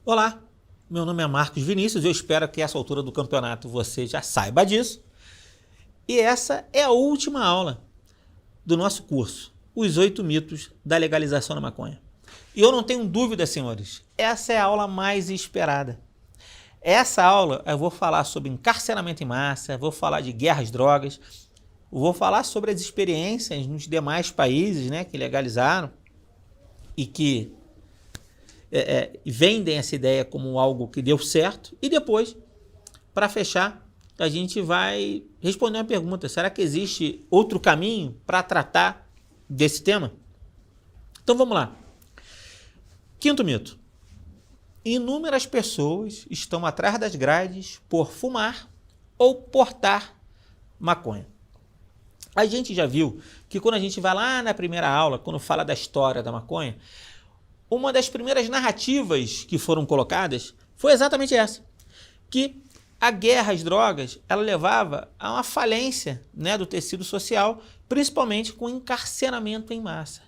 Olá, meu nome é Marcos Vinícius, eu espero que a essa altura do campeonato você já saiba disso. E essa é a última aula do nosso curso, os 8 mitos da legalização da maconha. E eu não tenho dúvida, senhores, essa é a aula mais esperada. Essa aula eu vou falar sobre encarceramento em massa, vou falar de guerra às drogas, vou falar sobre as experiências nos demais países, né, que legalizaram e que vendem essa ideia como algo que deu certo. E depois, para fechar, a gente vai responder uma pergunta: será que existe outro caminho para tratar desse tema? Então vamos lá. Quinto mito: inúmeras pessoas estão atrás das grades por fumar ou portar maconha. A gente já viu que quando a gente vai lá na primeira aula, quando fala da história da maconha, uma das primeiras narrativas que foram colocadas foi exatamente essa, que a guerra às drogas ela levava a uma falência, né, do tecido social, principalmente com encarceramento em massa.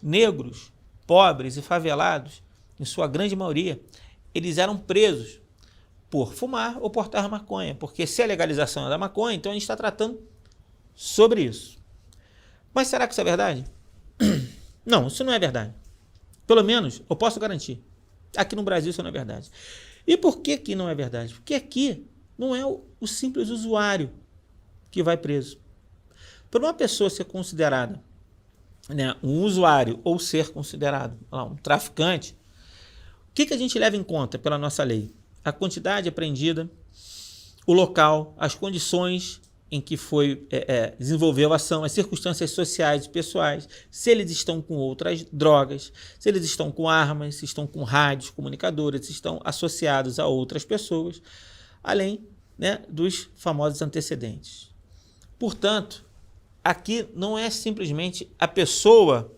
Negros, pobres e favelados, em sua grande maioria, eles eram presos por fumar ou portar maconha, porque se a legalização é da maconha, então a gente está tratando sobre isso. Mas será que isso é verdade? Não, isso não é verdade. Pelo menos, eu posso garantir, aqui no Brasil isso não é verdade. E por que não é verdade? Porque aqui não é o simples usuário que vai preso. Para uma pessoa ser considerada, né, um usuário ou ser considerado um traficante, o que a gente leva em conta pela nossa lei? A quantidade apreendida, o local, as condições em que foi desenvolveu a ação, as circunstâncias sociais e pessoais, se eles estão com outras drogas, se eles estão com armas, se estão com rádios, comunicadores, se estão associados a outras pessoas, além, né, dos famosos antecedentes. Portanto, aqui não é simplesmente a pessoa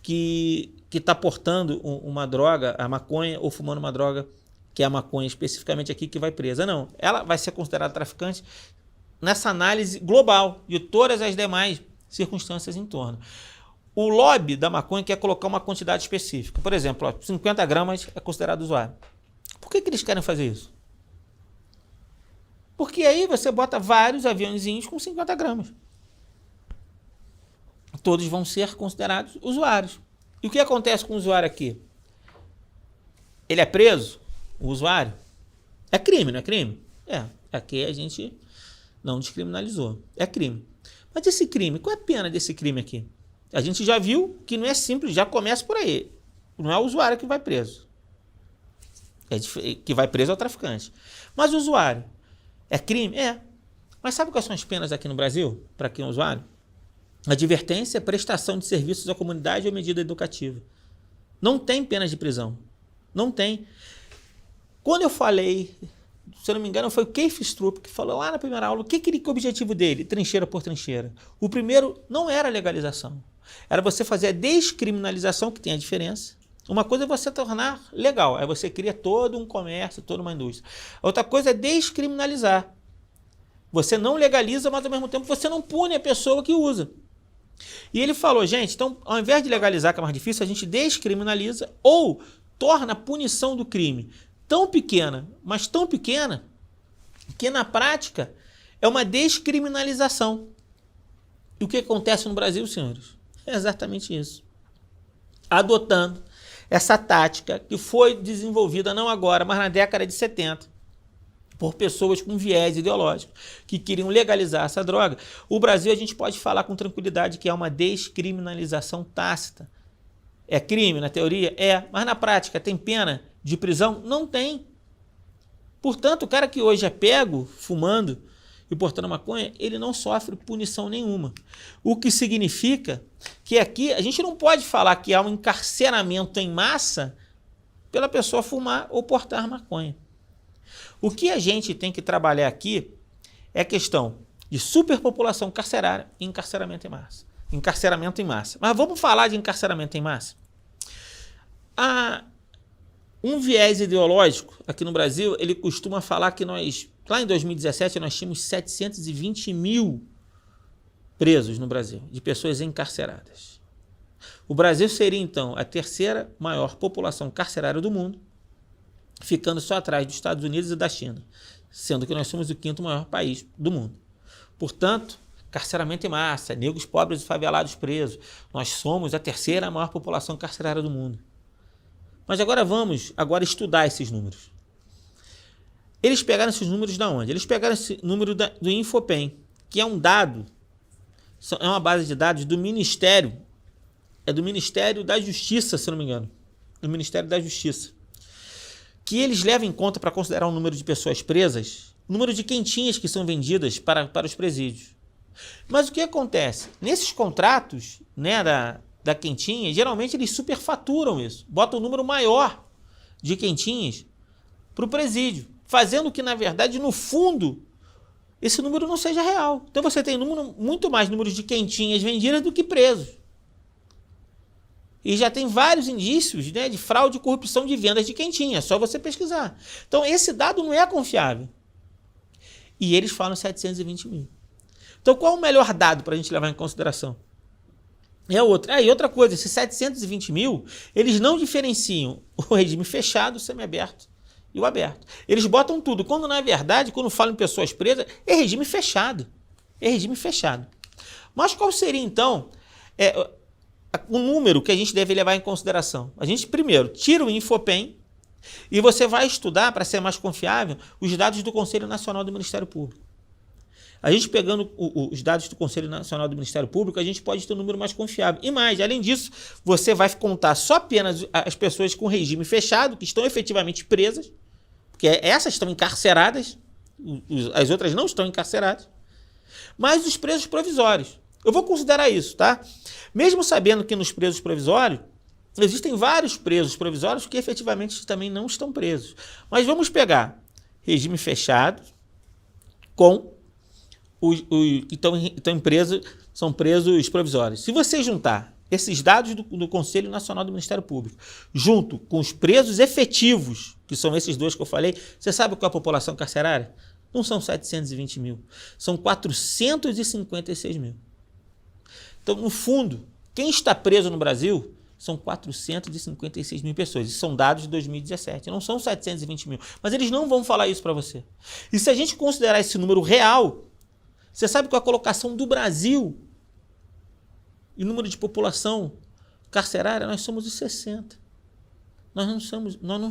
que está portando uma droga, a maconha, ou fumando uma droga, que é a maconha especificamente aqui, que vai presa. Não, ela vai ser considerada traficante nessa análise global de todas as demais circunstâncias em torno. O lobby da maconha quer colocar uma quantidade específica. Por exemplo, 50 gramas é considerado usuário. Por que eles querem fazer isso? Porque aí você bota vários aviãozinhos com 50 gramas. Todos vão ser considerados usuários. E o que acontece com o usuário aqui? Ele é preso, o usuário? É crime, não é crime? Aqui a gente não descriminalizou. É crime. Mas esse crime, qual é a pena desse crime aqui? A gente já viu que não é simples, já começa por aí. Não é o usuário que vai preso. Que vai preso é o traficante. Mas o usuário, é crime? É. Mas sabe quais são as penas aqui no Brasil para quem é usuário? Advertência, prestação de serviços à comunidade ou medida educativa. Não tem penas de prisão. Não tem. Quando eu falei, se eu não me engano, foi o Keith Stroup que falou lá na primeira aula, que o objetivo dele? Trincheira por trincheira. O primeiro não era a legalização. Era você fazer a descriminalização, que tem a diferença. Uma coisa é você tornar legal, aí você cria todo um comércio, toda uma indústria. Outra coisa é descriminalizar. Você não legaliza, mas ao mesmo tempo você não pune a pessoa que usa. E ele falou, gente, então ao invés de legalizar, que é mais difícil, a gente descriminaliza ou torna a punição do crime tão pequena, mas tão pequena, que na prática é uma descriminalização. E o que acontece no Brasil, senhores? É exatamente isso. Adotando essa tática que foi desenvolvida não agora, mas na década de 70, por pessoas com viés ideológico, que queriam legalizar essa droga. O Brasil, a gente pode falar com tranquilidade que é uma descriminalização tácita. É crime na teoria? É, mas na prática tem pena de prisão? Não tem. Portanto, o cara que hoje é pego fumando e portando maconha, ele não sofre punição nenhuma. O que significa que aqui a gente não pode falar que há um encarceramento em massa pela pessoa fumar ou portar maconha. O que a gente tem que trabalhar aqui é a questão de superpopulação carcerária e encarceramento em massa. Encarceramento em massa. Mas vamos falar de encarceramento em massa? Há um viés ideológico aqui no Brasil, ele costuma falar que nós, lá em 2017, nós tínhamos 720 mil presos no Brasil, de pessoas encarceradas. O Brasil seria, então, a terceira maior população carcerária do mundo ficando só atrás dos Estados Unidos e da China, sendo que nós somos o 5º maior país do mundo. Portanto, carceramento em massa, negros pobres e favelados presos, nós somos a 3ª maior população carcerária do mundo. Mas agora vamos estudar esses números. Eles pegaram esses números de onde? Eles pegaram esse número do Infopem, que é um dado, é uma base de dados do Ministério, do Ministério da Justiça, se não me engano, do Ministério da Justiça, que eles levam em conta para considerar o número de pessoas presas, o número de quentinhas que são vendidas para os presídios. Mas o que acontece? Nesses contratos, né, da quentinha, geralmente eles superfaturam isso, botam um número maior de quentinhas para o presídio, fazendo que, na verdade, no fundo, esse número não seja real. Então você tem muito mais números de quentinhas vendidas do que presos. E já tem vários indícios, né, de fraude e corrupção de vendas de quentinha, é só você pesquisar. Então esse dado não é confiável. E eles falam 720 mil. Então qual é o melhor dado para a gente levar em consideração? É outro. E outra coisa, esses 720 mil, eles não diferenciam o regime fechado, o semiaberto e o aberto. Eles botam tudo, quando na verdade, quando falam em pessoas presas, é regime fechado. É regime fechado. Mas qual seria então o número que a gente deve levar em consideração? A gente primeiro tira o Infopem e você vai estudar, para ser mais confiável, os dados do Conselho Nacional do Ministério Público. A gente pegando os dados do Conselho Nacional do Ministério Público, a gente pode ter um número mais confiável. E mais, além disso, você vai contar só apenas as pessoas com regime fechado, que estão efetivamente presas, porque essas estão encarceradas, as outras não estão encarceradas, mas os presos provisórios. Eu vou considerar isso, tá? Mesmo sabendo que nos presos provisórios, existem vários presos provisórios que efetivamente também não estão presos. Mas vamos pegar regime fechado com que estão presos, são presos provisórios. Se você juntar esses dados do Conselho Nacional do Ministério Público, junto com os presos efetivos, que são esses dois que eu falei, você sabe qual é a população carcerária? Não são 720 mil, são 456 mil. Então, no fundo, quem está preso no Brasil são 456 mil pessoas. Isso são dados de 2017, não são 720 mil. Mas eles não vão falar isso para você. E se a gente considerar esse número real, você sabe qual é a colocação do Brasil em número de população carcerária? Nós somos os 60. Nós não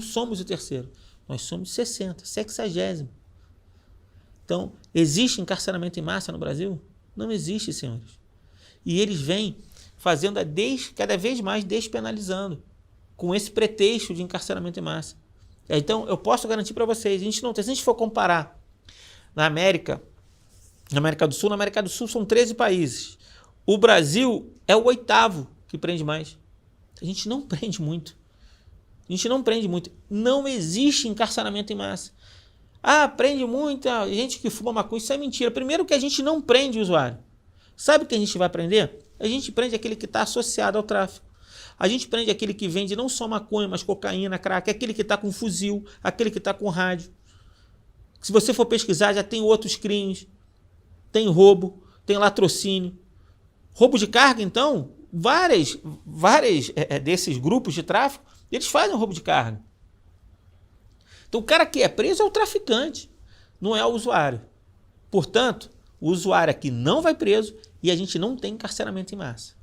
somos o 3º. Nós somos 60, 60º. Então, existe encarceramento em massa no Brasil? Não existe, senhores. E eles vêm fazendo cada vez mais despenalizando, com esse pretexto de encarceramento em massa. Então, eu posso garantir para vocês, se a gente for comparar na América do Sul são 13 países. O Brasil é o 8º que prende mais. A gente não prende muito. Não existe encarceramento em massa. Ah, prende muita gente que fuma maconha. Isso é mentira. Primeiro que a gente não prende o usuário. Sabe o que a gente vai prender? A gente prende aquele que está associado ao tráfico. A gente prende aquele que vende não só maconha, mas cocaína, crack, aquele que está com fuzil, aquele que está com rádio. Se você for pesquisar, já tem outros crimes. Tem roubo, tem latrocínio. Roubo de carga, então, várias desses grupos de tráfico, eles fazem roubo de carga. Então, o cara que é preso é o traficante, não é o usuário. Portanto, o usuário aqui não vai preso e a gente não tem encarceramento em massa.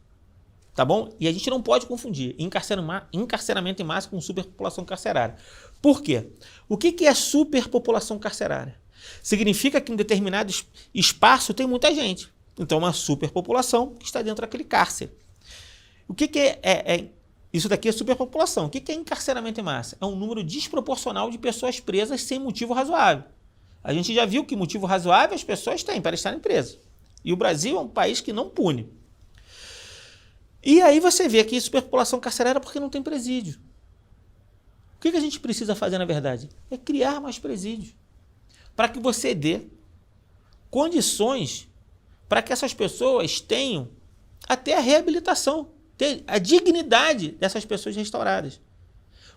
Tá bom? E a gente não pode confundir encarceramento em massa com superpopulação carcerária. Por quê? O que é superpopulação carcerária? Significa que em determinado espaço tem muita gente. Então, uma superpopulação que está dentro daquele cárcere. O que isso daqui é superpopulação. O que é encarceramento em massa? É um número desproporcional de pessoas presas sem motivo razoável. A gente já viu que motivo razoável as pessoas têm para estarem presas. E o Brasil é um país que não pune. E aí você vê aqui superpopulação carcerária porque não tem presídio. O que a gente precisa fazer, na verdade? É criar mais presídios. Para que você dê condições para que essas pessoas tenham até a reabilitação, ter a dignidade dessas pessoas restauradas.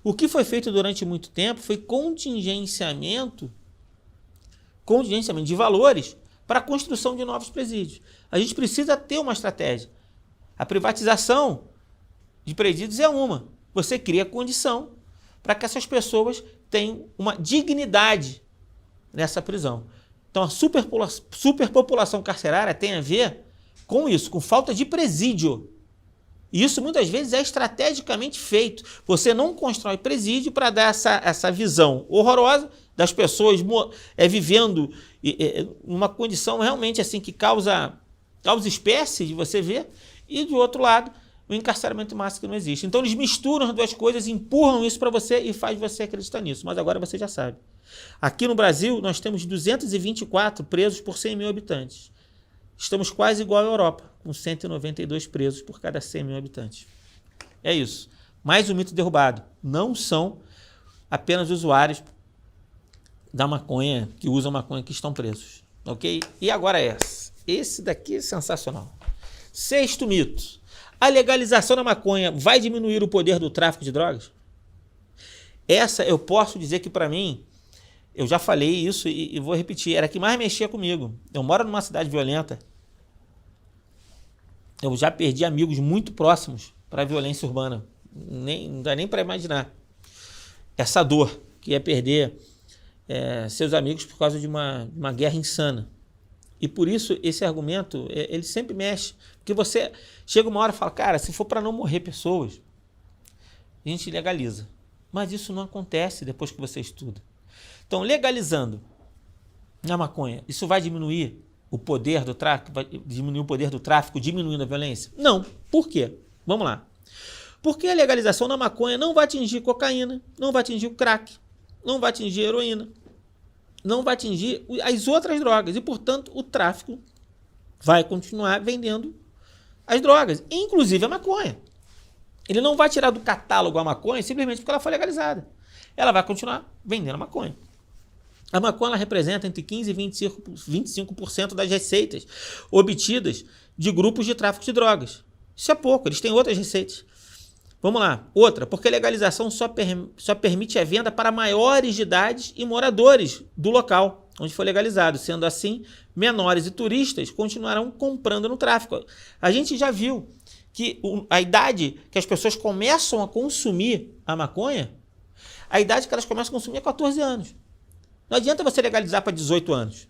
O que foi feito durante muito tempo foi contingenciamento de valores para a construção de novos presídios. A gente precisa ter uma estratégia. A privatização de presídios é uma. Você cria condição para que essas pessoas tenham uma dignidade nessa prisão. Então, a superpopulação carcerária tem a ver com isso, com falta de presídio. E isso muitas vezes é estrategicamente feito. Você não constrói presídio para dar essa visão horrorosa das pessoas vivendo uma condição realmente assim que causa espécie de você ver, e do outro lado, o encarceramento em massa que não existe. Então eles misturam as duas coisas, empurram isso para você e faz você acreditar nisso. Mas agora você já sabe. Aqui no Brasil, nós temos 224 presos por 100 mil habitantes. Estamos quase igual à Europa, com 192 presos por cada 100 mil habitantes. É isso. Mais um mito derrubado. Não são apenas usuários da maconha, que usam maconha, que estão presos. Ok? E agora esse daqui é sensacional. Sexto mito. A legalização da maconha vai diminuir o poder do tráfico de drogas? Essa eu posso dizer que para mim, eu já falei isso e vou repetir, era a que mais mexia comigo. Eu moro numa cidade violenta. Eu já perdi amigos muito próximos para a violência urbana. Não dá nem para imaginar essa dor que é perder seus amigos por causa de uma guerra insana. E por isso esse argumento, ele sempre mexe. Porque você chega uma hora e fala, cara, se for para não morrer pessoas, a gente legaliza. Mas isso não acontece depois que você estuda. Então, legalizando a maconha, isso vai diminuir o poder do tráfico? Vai diminuir o poder do tráfico, diminuindo a violência? Não. Por quê? Vamos lá. Porque a legalização da maconha não vai atingir cocaína, não vai atingir o crack, não vai atingir a heroína, não vai atingir as outras drogas. E, portanto, o tráfico vai continuar vendendo as drogas, inclusive a maconha. Ele não vai tirar do catálogo a maconha simplesmente porque ela foi legalizada. Ela vai continuar vendendo a maconha. A maconha ela representa entre 15% e 25% das receitas obtidas de grupos de tráfico de drogas. Isso é pouco, eles têm outras receitas. Vamos lá. Outra, porque a legalização só permite a venda para maiores de idade e moradores do local onde foi legalizado. Sendo assim, menores e turistas continuarão comprando no tráfico. A gente já viu que a idade que as pessoas começam a consumir a maconha, a idade que elas começam a consumir é 14 anos. Não adianta você legalizar para 18 anos.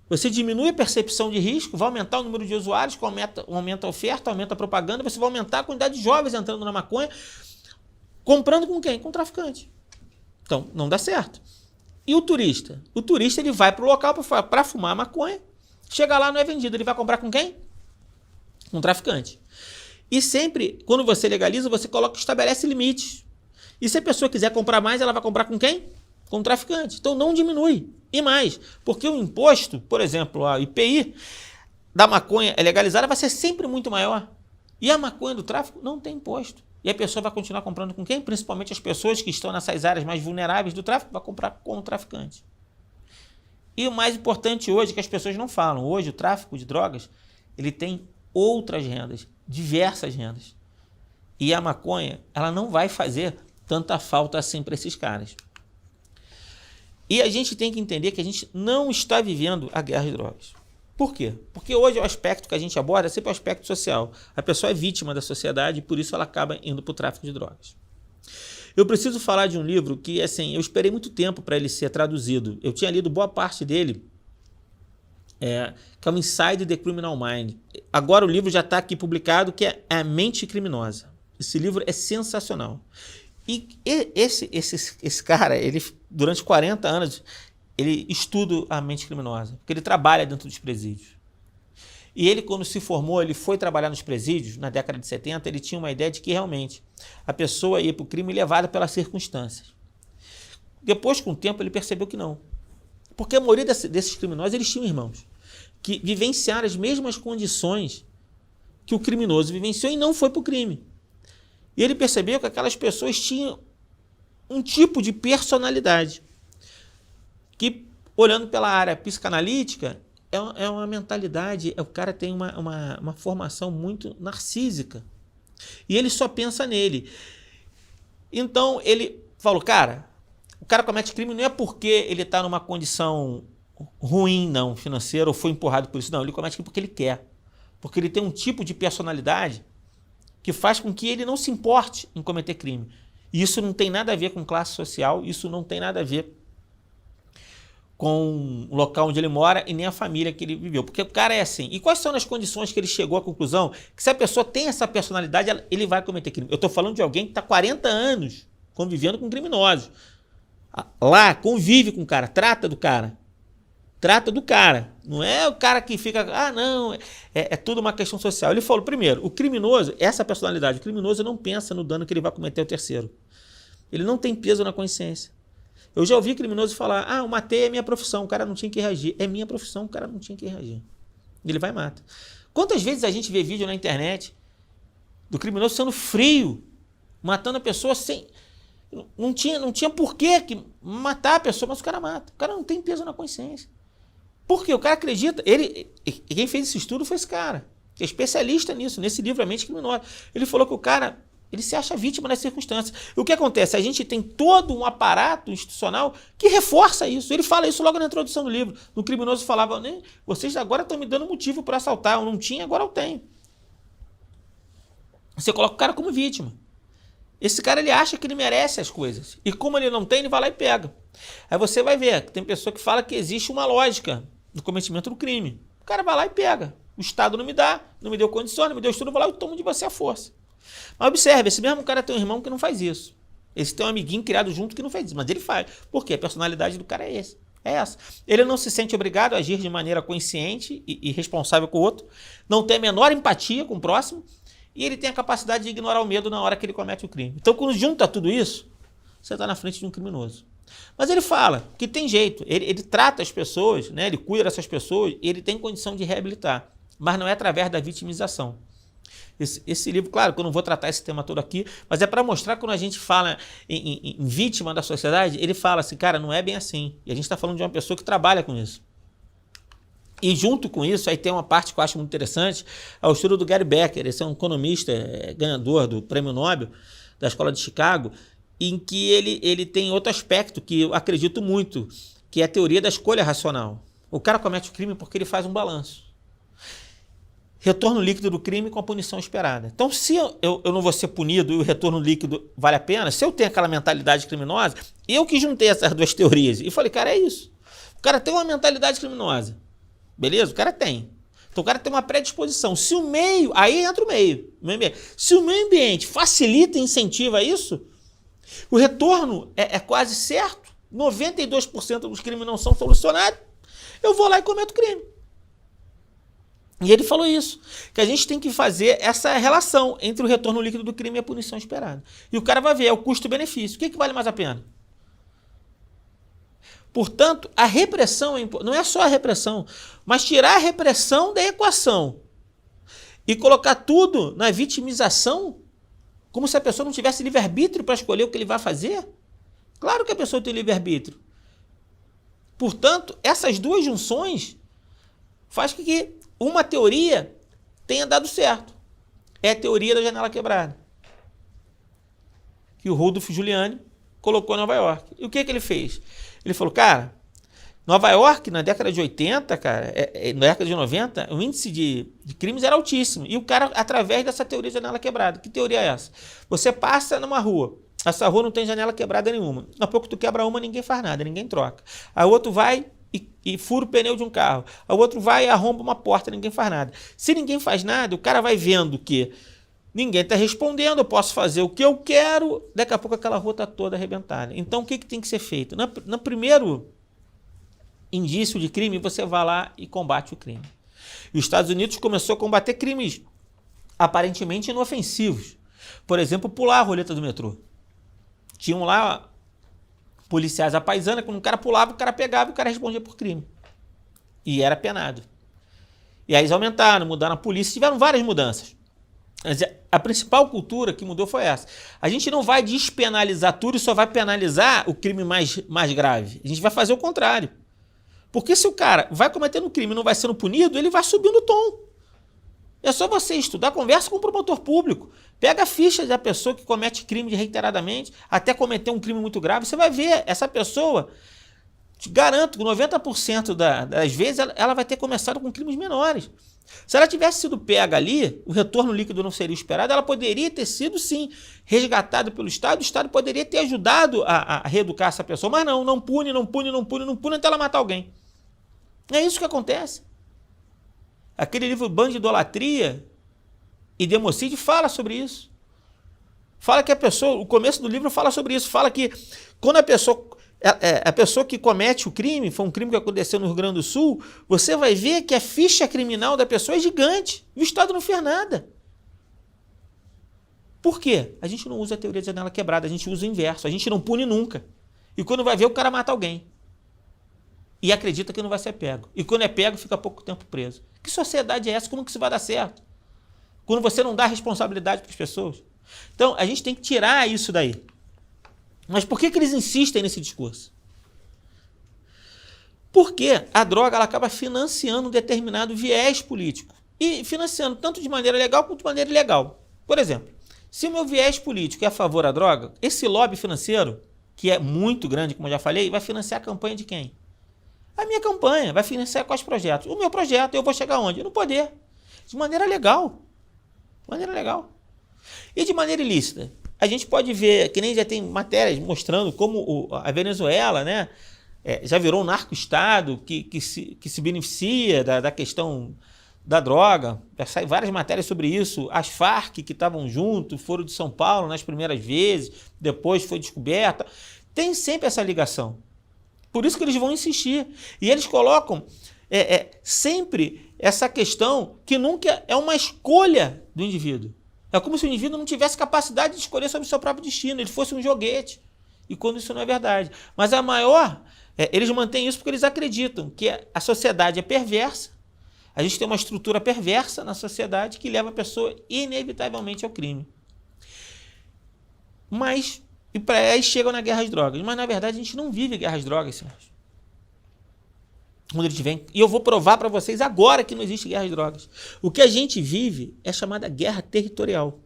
Você diminui a percepção de risco, vai aumentar o número de usuários, aumenta a oferta, aumenta a propaganda, você vai aumentar a quantidade de jovens entrando na maconha, comprando com quem? Com o traficante. Então, não dá certo. E o turista? O turista ele vai para o local para fumar maconha, chega lá, não é vendido, ele vai comprar com quem? Com o traficante. E sempre, quando você legaliza, você estabelece limites. E se a pessoa quiser comprar mais, ela vai comprar com quem? Com o traficante. Então não diminui. E mais, porque o imposto, por exemplo, a IPI da maconha legalizada vai ser sempre muito maior. E a maconha do tráfico não tem imposto. E a pessoa vai continuar comprando com quem? Principalmente as pessoas que estão nessas áreas mais vulneráveis do tráfico, vai comprar com o traficante. E o mais importante hoje, que as pessoas não falam, hoje o tráfico de drogas, ele tem outras rendas, diversas rendas. E a maconha, ela não vai fazer tanta falta assim para esses caras. E a gente tem que entender que a gente não está vivendo a guerra de drogas. Por quê? Porque hoje o aspecto que a gente aborda é sempre o aspecto social. A pessoa é vítima da sociedade e por isso ela acaba indo para o tráfico de drogas. Eu preciso falar de um livro que, assim, eu esperei muito tempo para ele ser traduzido. Eu tinha lido boa parte dele, que é o Inside the Criminal Mind. Agora o livro já está aqui publicado, que é A Mente Criminosa. Esse livro é sensacional. E esse cara, ele durante 40 anos, ele estuda a mente criminosa, porque ele trabalha dentro dos presídios. E ele, quando se formou, ele foi trabalhar nos presídios, na década de 70, ele tinha uma ideia de que realmente a pessoa ia para o crime levada pelas circunstâncias. Depois, com o tempo, ele percebeu que não. Porque a maioria desses criminosos, eles tinham irmãos, que vivenciaram as mesmas condições que o criminoso vivenciou e não foi para o crime. E ele percebeu que aquelas pessoas tinham um tipo de personalidade que, olhando pela área psicanalítica, é uma mentalidade, o cara tem uma formação muito narcísica. E ele só pensa nele. Então, ele falou, cara, o cara comete crime não é porque ele está numa condição ruim, não, financeira, ou foi empurrado por isso, não. Ele comete crime porque ele quer. Porque ele tem um tipo de personalidade que faz com que ele não se importe em cometer crime. E isso não tem nada a ver com classe social, isso não tem nada a ver com o local onde ele mora e nem a família que ele viveu. Porque o cara é assim. E quais são as condições que ele chegou à conclusão que se a pessoa tem essa personalidade, ele vai cometer crime? Eu estou falando de alguém que está 40 anos convivendo com criminosos. Lá, convive com o cara, trata do cara. Trata do cara. Não é o cara que fica, não, é tudo uma questão social. Ele falou, primeiro, o criminoso, essa personalidade, o criminoso não pensa no dano que ele vai cometer ao terceiro. Ele não tem peso na consciência. Eu já ouvi criminoso falar, eu matei, é minha profissão, o cara não tinha que reagir. É minha profissão, o cara não tinha que reagir. Ele vai e mata. Quantas vezes a gente vê vídeo na internet do criminoso sendo frio, matando a pessoa sem... Não tinha porquê que matar a pessoa, mas o cara mata. O cara não tem peso na consciência. Por quê? O cara acredita. Quem fez esse estudo foi esse cara, que é especialista nisso, nesse livro A Mente Criminosa. Ele falou que o cara... ele se acha vítima das circunstâncias. E o que acontece? A gente tem todo um aparato institucional que reforça isso. Ele fala isso logo na introdução do livro. No criminoso falava, né? Vocês agora estão me dando motivo para assaltar. Eu não tinha, agora eu tenho. Você coloca o cara como vítima. Esse cara, ele acha que ele merece as coisas. E como ele não tem, ele vai lá e pega. Aí você vai ver que tem pessoa que fala que existe uma lógica no cometimento do crime. O cara vai lá e pega. O Estado não me dá, não me deu condições, não me deu estudo, eu vou lá e tomo de você a força. Mas observe, esse mesmo cara tem um irmão que não faz isso. Esse tem um amiguinho criado junto que não faz isso, mas ele faz. Por quê? A personalidade do cara é essa. Ele não se sente obrigado a agir de maneira consciente e responsável com o outro, não tem a menor empatia com o próximo, e ele tem a capacidade de ignorar o medo na hora que ele comete o crime. Então, quando junta tudo isso, você está na frente de um criminoso. Mas ele fala que tem jeito, ele trata as pessoas, né? Ele cuida dessas pessoas, e ele tem condição de reabilitar, mas não é através da vitimização. Esse livro, claro que eu não vou tratar esse tema todo aqui, mas é para mostrar que quando a gente fala em vítima da sociedade, ele fala assim, cara, não é bem assim. E a gente está falando de uma pessoa que trabalha com isso. E junto com isso, aí tem uma parte que eu acho muito interessante, é o estudo do Gary Becker. Esse é um economista ganhador do Prêmio Nobel da Escola de Chicago, em que ele tem outro aspecto que eu acredito muito, que é a teoria da escolha racional. O cara comete o crime porque ele faz um balanço. Retorno líquido do crime com a punição esperada. Então, se eu não vou ser punido e o retorno líquido vale a pena, se eu tenho aquela mentalidade criminosa, eu que juntei essas duas teorias e falei, cara, é isso. O cara tem uma mentalidade criminosa. Beleza? O cara tem. Então o cara tem uma predisposição. Se o meio... Aí entra o meio. Se o meio ambiente facilita e incentiva isso, o retorno é quase certo. 92% dos crimes não são solucionados. Eu vou lá e cometo crime. E ele falou isso, que a gente tem que fazer essa relação entre o retorno líquido do crime e a punição esperada. E o cara vai ver, é o custo-benefício. O que vale mais a pena? Portanto, a repressão não é só a repressão, mas tirar a repressão da equação e colocar tudo na vitimização, como se a pessoa não tivesse livre-arbítrio para escolher o que ele vai fazer. Claro que a pessoa tem livre-arbítrio. Portanto, essas duas junções faz com que uma teoria tenha dado certo. É a teoria da janela quebrada, que o Rudolf Giuliani colocou em Nova York. E o que ele fez? Ele falou, cara, Nova York, na década de 80, cara, na década de 90, o índice de crimes era altíssimo. E o cara, através dessa teoria de janela quebrada. Que teoria é essa? Você passa numa rua, essa rua não tem janela quebrada nenhuma. Daqui a pouco tu quebra uma, ninguém faz nada, ninguém troca. Aí o outro vai e fura o pneu de um carro. Aí o outro vai e arromba uma porta, ninguém faz nada. Se ninguém faz nada, o cara vai vendo que ninguém está respondendo, eu posso fazer o que eu quero, daqui a pouco aquela rua está toda arrebentada. Então, o que tem que ser feito? No primeiro indício de crime, você vai lá e combate o crime. E os Estados Unidos começou a combater crimes aparentemente inofensivos. Por exemplo, pular a roleta do metrô. Tinham lá policiais à paisana, quando o cara pulava, o cara pegava e o cara respondia por crime. E era penado. E aí eles aumentaram, mudaram a polícia, tiveram várias mudanças. A principal cultura que mudou foi essa. A gente não vai despenalizar tudo e só vai penalizar o crime mais grave. A gente vai fazer o contrário. Porque se o cara vai cometendo crime e não vai sendo punido, ele vai subindo o tom. É só você estudar, conversa com o promotor público. Pega a ficha da pessoa que comete crime reiteradamente, até cometer um crime muito grave. Você vai ver essa pessoa, te garanto que 90% das vezes ela vai ter começado com crimes menores. Se ela tivesse sido pega ali, o retorno líquido não seria esperado, ela poderia ter sido, sim, resgatada pelo Estado, o Estado poderia ter ajudado a reeducar essa pessoa, mas não pune até ela matar alguém. É isso que acontece. Aquele livro Bando de Idolatria e Democídio fala sobre isso. Fala que a pessoa, o começo do livro fala sobre isso, fala que quando a pessoa que comete o crime, foi um crime que aconteceu no Rio Grande do Sul, você vai ver que a ficha criminal da pessoa é gigante e o Estado não fez nada. Por quê? A gente não usa a teoria de janela quebrada, a gente usa o inverso, a gente não pune nunca. E quando vai ver, o cara mata alguém. E acredita que não vai ser pego. E quando é pego, fica pouco tempo preso. Que sociedade é essa? Como que isso vai dar certo? Quando você não dá responsabilidade para as pessoas. Então, a gente tem que tirar isso daí. Mas por que eles insistem nesse discurso? Porque a droga ela acaba financiando um determinado viés político. E financiando tanto de maneira legal quanto de maneira ilegal. Por exemplo, se o meu viés político é a favor da droga, esse lobby financeiro, que é muito grande, como eu já falei, vai financiar a campanha de quem? A minha campanha vai financiar quais projetos? O meu projeto, eu vou chegar onde? No poder. De maneira legal. De maneira legal. E de maneira ilícita. A gente pode ver, que nem já tem matérias mostrando como a Venezuela, né, já virou um narco-estado que se beneficia da questão da droga. Já saem várias matérias sobre isso. As Farc que estavam junto, foram de São Paulo nas primeiras vezes, depois foi descoberta. Tem sempre essa ligação. Por isso que eles vão insistir. E eles colocam sempre essa questão que nunca é uma escolha do indivíduo. É como se o indivíduo não tivesse capacidade de escolher sobre o seu próprio destino, ele fosse um joguete. E quando isso não é verdade. Mas a maior, eles mantêm isso porque eles acreditam que a sociedade é perversa, a gente tem uma estrutura perversa na sociedade que leva a pessoa inevitavelmente ao crime. Mas, e para aí chegam na guerra às drogas. Mas na verdade a gente não vive guerra às drogas, senhores. Quando eles vêm, e eu vou provar para vocês agora que não existe guerra às drogas. O que a gente vive é chamada guerra territorial.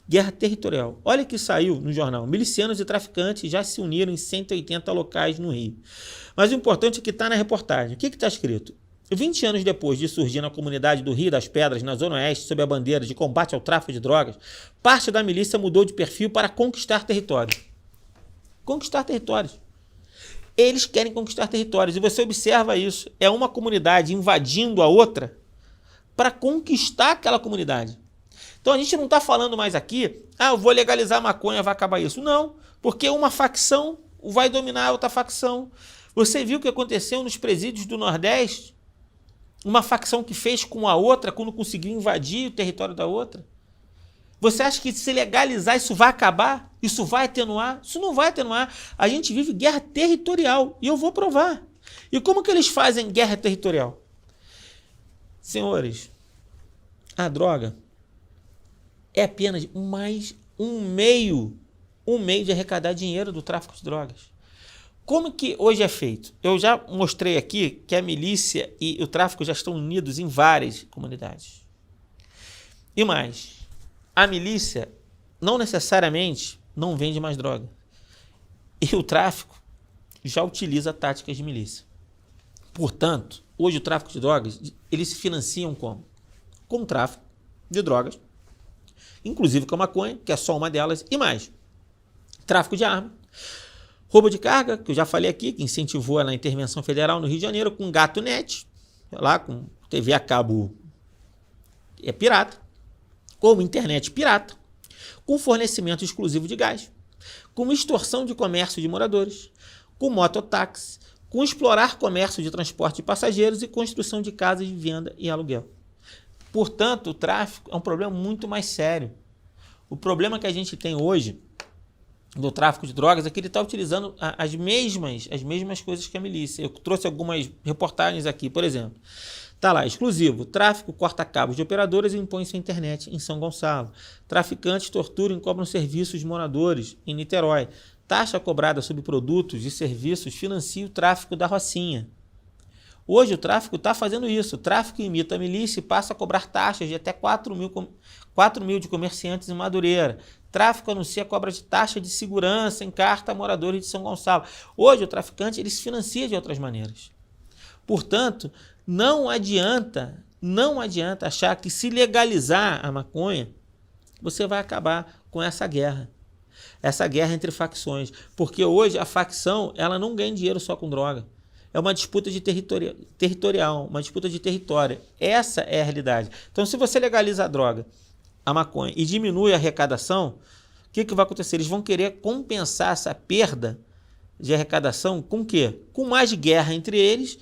Guerra territorial. Olha que saiu no jornal. Milicianos e traficantes já se uniram em 180 locais no Rio. Mas o importante é que está na reportagem. O que está escrito? 20 anos depois de surgir na comunidade do Rio das Pedras, na Zona Oeste, sob a bandeira de combate ao tráfico de drogas, parte da milícia mudou de perfil para conquistar territórios. Conquistar territórios. Eles querem conquistar territórios. E você observa isso. É uma comunidade invadindo a outra para conquistar aquela comunidade. Então a gente não está falando mais aqui, eu vou legalizar a maconha, vai acabar isso. Não, porque uma facção vai dominar a outra facção. Você viu o que aconteceu nos presídios do Nordeste? Uma facção que fez com a outra quando conseguiu invadir o território da outra? Você acha que se legalizar isso vai acabar? Isso vai atenuar? Isso não vai atenuar. A gente vive guerra territorial e eu vou provar. E como que eles fazem guerra territorial? Senhores, a droga é apenas mais um meio de arrecadar dinheiro do tráfico de drogas. Como que hoje é feito? Eu já mostrei aqui que a milícia e o tráfico já estão unidos em várias comunidades. E mais, a milícia não necessariamente não vende mais droga. E o tráfico já utiliza táticas de milícia. Portanto, hoje o tráfico de drogas, eles se financiam como? Com o tráfico de drogas, inclusive com a maconha, que é só uma delas, e mais. Tráfico de arma, roubo de carga, que eu já falei aqui, que incentivou na intervenção federal no Rio de Janeiro, com GatoNet, lá com TV a cabo pirata, como internet pirata, com fornecimento exclusivo de gás, com extorsão de comércio de moradores, com mototáxi, com explorar comércio de transporte de passageiros e construção de casas de venda e aluguel. Portanto, o tráfico é um problema muito mais sério. O problema que a gente tem hoje do tráfico de drogas é que ele está utilizando as mesmas coisas que a milícia. Eu trouxe algumas reportagens aqui, por exemplo. Está lá, exclusivo, tráfico corta cabos de operadoras e impõe sua internet em São Gonçalo. Traficantes torturam e cobram serviços de moradores em Niterói. Taxa cobrada sobre produtos e serviços financia o tráfico da Rocinha. Hoje o tráfico está fazendo isso. O tráfico imita a milícia e passa a cobrar taxas de até 4 mil de comerciantes em Madureira. Tráfico anuncia a cobra de taxa de segurança em carta a moradores de São Gonçalo. Hoje o traficante ele se financia de outras maneiras. Portanto, não adianta achar que se legalizar a maconha, você vai acabar com essa guerra entre facções, porque hoje a facção ela não ganha dinheiro só com droga, é uma disputa de territorial, uma disputa de território, essa é a realidade. Então, se você legaliza a droga, a maconha, e diminui a arrecadação, o que vai acontecer? Eles vão querer compensar essa perda de arrecadação com o quê? Com mais guerra entre eles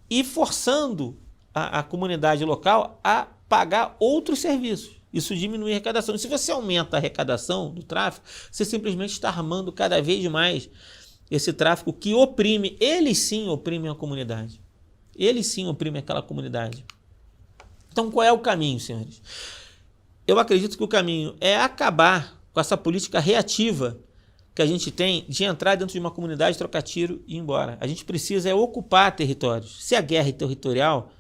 e forçando a comunidade local a pagar outros serviços. Isso diminui a arrecadação. E se você aumenta a arrecadação do tráfico, você simplesmente está armando cada vez mais esse tráfico que oprime, eles sim oprimem a comunidade. Eles sim oprimem aquela comunidade. Então, qual é o caminho, senhores? Eu acredito que o caminho é acabar com essa política reativa que a gente tem de entrar dentro de uma comunidade, trocar tiro e ir embora. A gente precisa ocupar territórios. Se a guerra é territorial,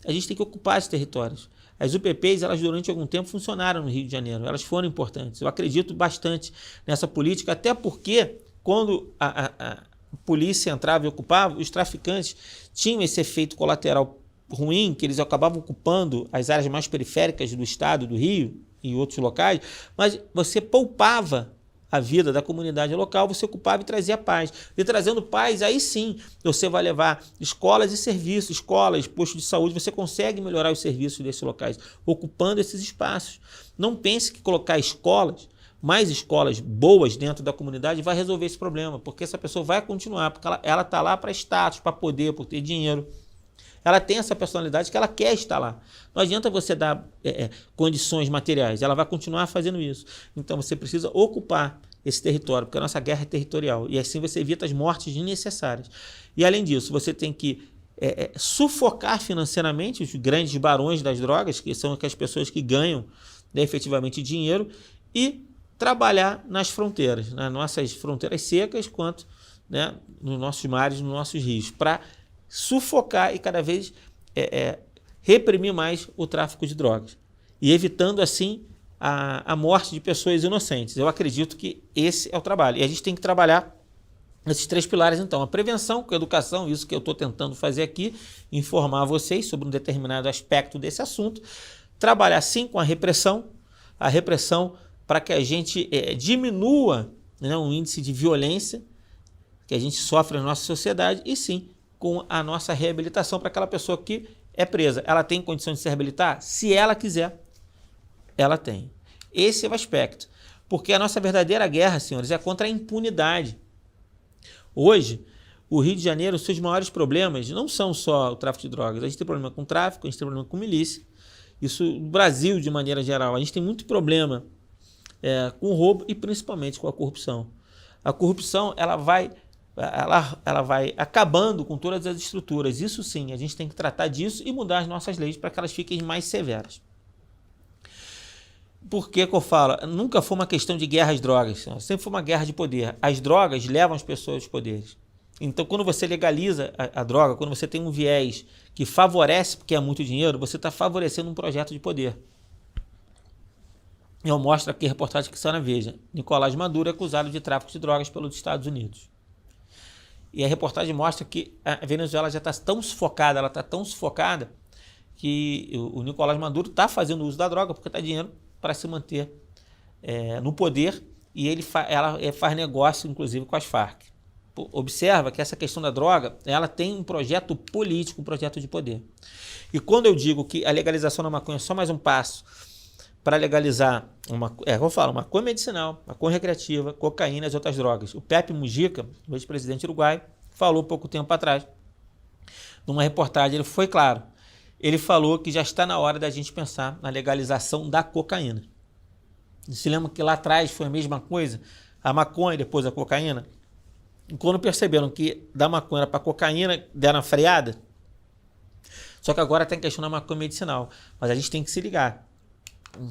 a gente tem que ocupar esses territórios. As UPPs, elas durante algum tempo funcionaram no Rio de Janeiro, elas foram importantes. Eu acredito bastante nessa política, até porque quando a polícia entrava e ocupava, os traficantes tinham esse efeito colateral ruim, que eles acabavam ocupando as áreas mais periféricas do estado, do Rio e outros locais, mas você poupava a vida da comunidade local, você ocupava e trazia paz. E trazendo paz, aí sim, você vai levar escolas e serviços, escolas, postos de saúde, você consegue melhorar os serviços desses locais, ocupando esses espaços. Não pense que colocar escolas, mais escolas boas dentro da comunidade vai resolver esse problema, porque essa pessoa vai continuar, porque ela está lá para status, para poder, por ter dinheiro. Ela tem essa personalidade que ela quer estar lá. Não adianta você dar condições materiais, ela vai continuar fazendo isso. Então você precisa ocupar esse território, porque a nossa guerra é territorial. E assim você evita as mortes desnecessárias. E além disso, você tem que sufocar financeiramente os grandes barões das drogas, que são as pessoas que ganham efetivamente dinheiro, e trabalhar nas fronteiras, nas nossas fronteiras secas, quanto nos nossos mares, nos nossos rios, para sufocar e cada vez reprimir mais o tráfico de drogas e evitando assim a morte de pessoas inocentes. Eu acredito que esse é o trabalho e a gente tem que trabalhar esses 3 pilares então, a prevenção com a educação, isso que eu estou tentando fazer aqui, informar vocês sobre um determinado aspecto desse assunto, trabalhar sim com a repressão para que a gente diminua o índice de violência que a gente sofre na nossa sociedade e sim com a nossa reabilitação para aquela pessoa que é presa. Ela tem condição de se reabilitar? Se ela quiser, ela tem. Esse é o aspecto. Porque a nossa verdadeira guerra, senhores, é contra a impunidade. Hoje, o Rio de Janeiro, os seus maiores problemas não são só o tráfico de drogas. A gente tem problema com tráfico, a gente tem problema com milícia. Isso no Brasil, de maneira geral. A gente tem muito problema com o roubo e principalmente com a corrupção. A corrupção, ela vai acabando com todas as estruturas. Isso sim, a gente tem que tratar disso e mudar as nossas leis para que elas fiquem mais severas. Por que eu falo? Nunca foi uma questão de guerra às drogas, sempre foi uma guerra de poder. As drogas levam as pessoas aos poderes. Então, quando você legaliza a droga, quando você tem um viés que favorece porque é muito dinheiro, você está favorecendo um projeto de poder. Eu mostro aqui a reportagem que saiu na Veja. Nicolás Maduro é acusado de tráfico de drogas pelos Estados Unidos. E a reportagem mostra que a Venezuela já está tão sufocada, ela está tão sufocada que o Nicolás Maduro está fazendo uso da droga porque está dinheiro para se manter no poder e ela faz negócio, inclusive, com as Farc. Observa que essa questão da droga, ela tem um projeto político, um projeto de poder. E quando eu digo que a legalização da maconha é só mais um passo para legalizar maconha medicinal, maconha recreativa, cocaína e as outras drogas. O Pepe Mujica, o ex-presidente uruguaio, falou pouco tempo atrás, numa reportagem, ele foi claro, ele falou que já está na hora da gente pensar na legalização da cocaína. Se lembra que lá atrás foi a mesma coisa? A maconha e depois a cocaína? E quando perceberam que da maconha para a cocaína deram uma freada, só que agora tem questão da maconha medicinal, mas a gente tem que se ligar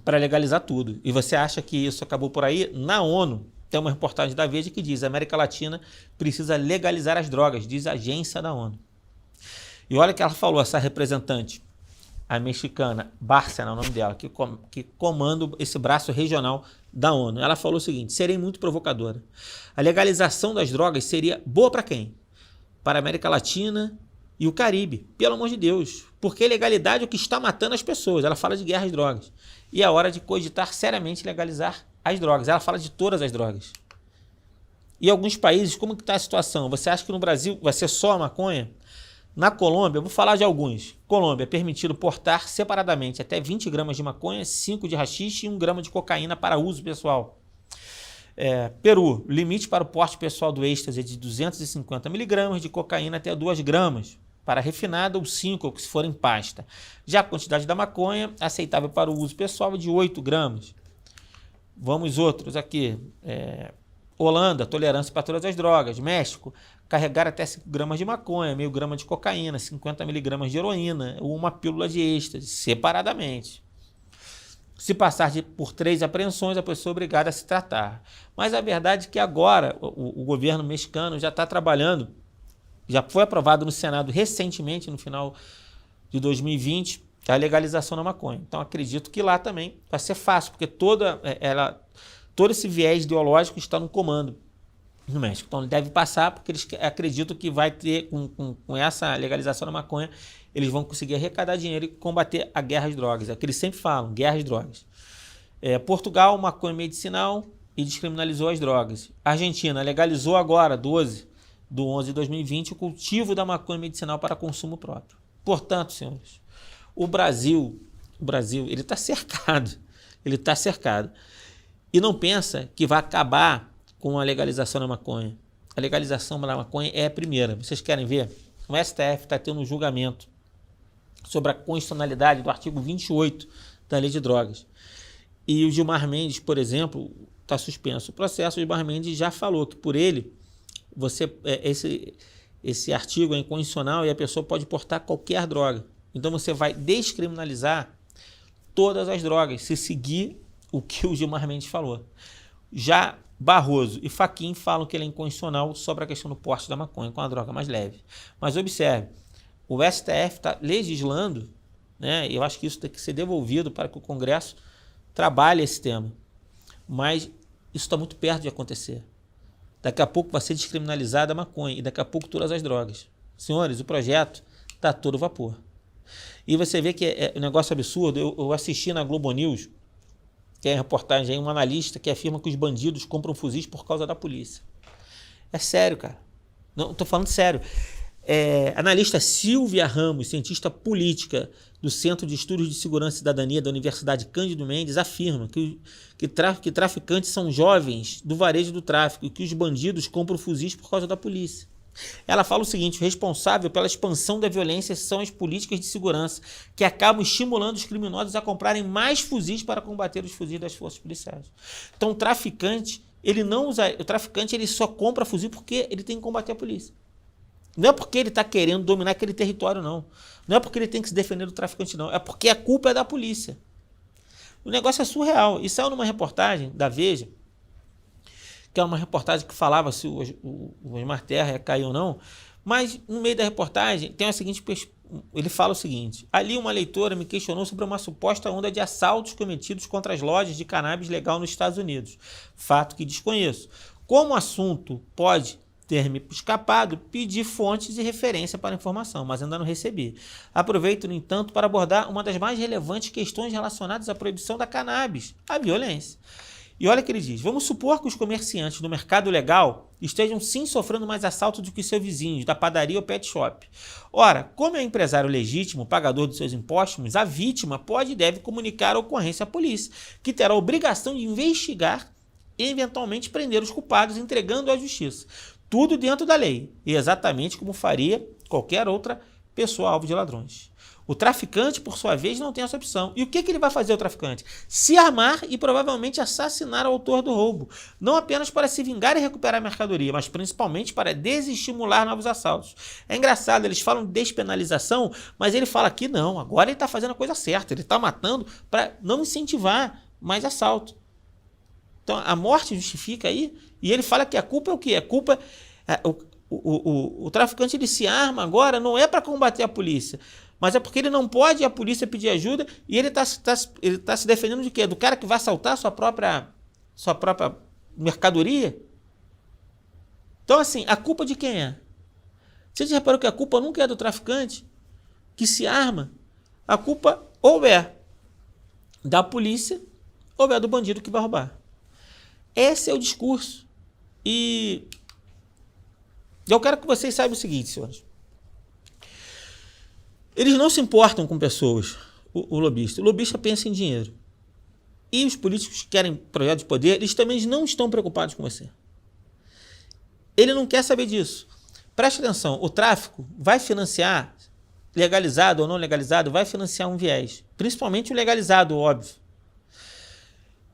para legalizar tudo. E você acha que isso acabou por aí? Na ONU, tem uma reportagem da Veja que diz: a América Latina precisa legalizar as drogas, diz a agência da ONU. E olha que ela falou, essa representante, a mexicana, Bárcena, é o nome dela, que comanda esse braço regional da ONU. Ela falou o seguinte: serei muito provocadora. A legalização das drogas seria boa para quem? Para a América Latina e o Caribe, pelo amor de Deus, porque a ilegalidade é o que está matando as pessoas. Ela fala de guerra às drogas. E é hora de cogitar seriamente legalizar as drogas. Ela fala de todas as drogas. E alguns países, como que está a situação? Você acha que no Brasil vai ser só a maconha? Na Colômbia, eu vou falar de alguns. Colômbia, é permitido portar separadamente até 20 gramas de maconha, 5 de haxixe e 1 grama de cocaína para uso pessoal. Peru, limite para o porte pessoal do êxtase é de 250 miligramas de cocaína até 2 gramas, para refinada ou 5, se for em pasta. Já a quantidade da maconha aceitável para o uso pessoal é de 8 gramas. Vamos outros aqui. Holanda, tolerância para todas as drogas. México, carregar até 5 gramas de maconha, meio grama de cocaína, 50 miligramas de heroína ou uma pílula de êxtase, separadamente. Se passar por 3 apreensões, a pessoa é obrigada a se tratar. Mas a verdade é que agora o governo mexicano já está trabalhando, já foi aprovado no Senado recentemente, no final de 2020, a legalização da maconha. Então acredito que lá também vai ser fácil, porque todo esse viés ideológico está no comando no México. Então ele deve passar, porque eles acreditam que vai ter, com essa legalização da maconha, eles vão conseguir arrecadar dinheiro e combater a guerra às drogas. É o que eles sempre falam, guerra às drogas. Portugal, maconha medicinal e descriminalizou as drogas. Argentina legalizou agora, 12/11 de 2020, o cultivo da maconha medicinal para consumo próprio. Portanto, senhores, o Brasil, ele está cercado. Ele está cercado. E não pensa que vai acabar com a legalização da maconha. A legalização da maconha é a primeira. Vocês querem ver? O STF está tendo um julgamento sobre a constitucionalidade do artigo 28 da Lei de Drogas. E o Gilmar Mendes, por exemplo, está suspenso o processo. O Gilmar Mendes já falou que por ele, esse artigo é inconstitucional e a pessoa pode portar qualquer droga. Então você vai descriminalizar todas as drogas, se seguir o que o Gilmar Mendes falou. Já Barroso e Fachin falam que ele é inconstitucional sobre a questão do porte da maconha com a droga mais leve. Mas observe, o STF está legislando, né? Eu acho que isso tem que ser devolvido para que o Congresso trabalhe esse tema. Mas isso está muito perto de acontecer. Daqui a pouco vai ser descriminalizada a maconha e daqui a pouco todas as drogas. Senhores, o projeto está a todo vapor. E você vê que é um negócio absurdo. Eu assisti na Globo News, que é a reportagem aí, um analista que afirma que os bandidos compram fuzis por causa da polícia. É sério, cara. Não, estou falando sério. Analista Silvia Ramos, cientista política do Centro de Estudos de Segurança e Cidadania da Universidade Cândido Mendes, afirma que traficantes são jovens do varejo do tráfico e que os bandidos compram fuzis por causa da polícia. Ela fala o seguinte: o responsável pela expansão da violência são as políticas de segurança, que acabam estimulando os criminosos a comprarem mais fuzis para combater os fuzis das forças policiais. Então o traficante ele só compra fuzil porque ele tem que combater a polícia. Não é porque ele está querendo dominar aquele território, não. Não é porque ele tem que se defender do traficante, não. É porque a culpa é da polícia. O negócio é surreal. E saiu numa reportagem da Veja, que é uma reportagem que falava se o Osmar Terra ia cair ou não, mas no meio da reportagem tem a seguinte, ele fala o seguinte: ali uma leitora me questionou sobre uma suposta onda de assaltos cometidos contra as lojas de cannabis legal nos Estados Unidos, fato que desconheço. Como o assunto pode ter me escapado, pedi fontes e referência para a informação, mas ainda não recebi. Aproveito, no entanto, para abordar uma das mais relevantes questões relacionadas à proibição da cannabis, a violência. E olha o que ele diz: vamos supor que os comerciantes do mercado legal estejam sim sofrendo mais assalto do que seus vizinhos, da padaria ou pet shop. Ora, como é empresário legítimo, pagador de seus impostos, a vítima pode e deve comunicar a ocorrência à polícia, que terá a obrigação de investigar e eventualmente prender os culpados, entregando à justiça. Tudo dentro da lei, e exatamente como faria qualquer outra pessoa alvo de ladrões. O traficante, por sua vez, não tem essa opção. E o que ele vai fazer, o traficante? Se armar e provavelmente assassinar o autor do roubo. Não apenas para se vingar e recuperar a mercadoria, mas principalmente para desestimular novos assaltos. É engraçado, eles falam de despenalização, mas ele fala que não, agora ele está fazendo a coisa certa. Ele está matando para não incentivar mais assalto. Então a morte justifica aí, e ele fala que a culpa é o quê? A culpa o traficante ele se arma agora não é para combater a polícia, mas é porque ele não pode a polícia pedir ajuda e ele está se defendendo de quê? Do cara que vai assaltar sua própria mercadoria? Então assim, a culpa de quem é? Você já reparou que a culpa nunca é do traficante que se arma? A culpa ou é da polícia ou é do bandido que vai roubar. Esse é o discurso. E eu quero que vocês saibam o seguinte, senhores. Eles não se importam com pessoas, o lobista. O lobista pensa em dinheiro. E os políticos que querem projeto de poder, eles também não estão preocupados com você. Ele não quer saber disso. Preste atenção, o tráfico vai financiar, legalizado ou não legalizado, vai financiar um viés. Principalmente o legalizado, óbvio.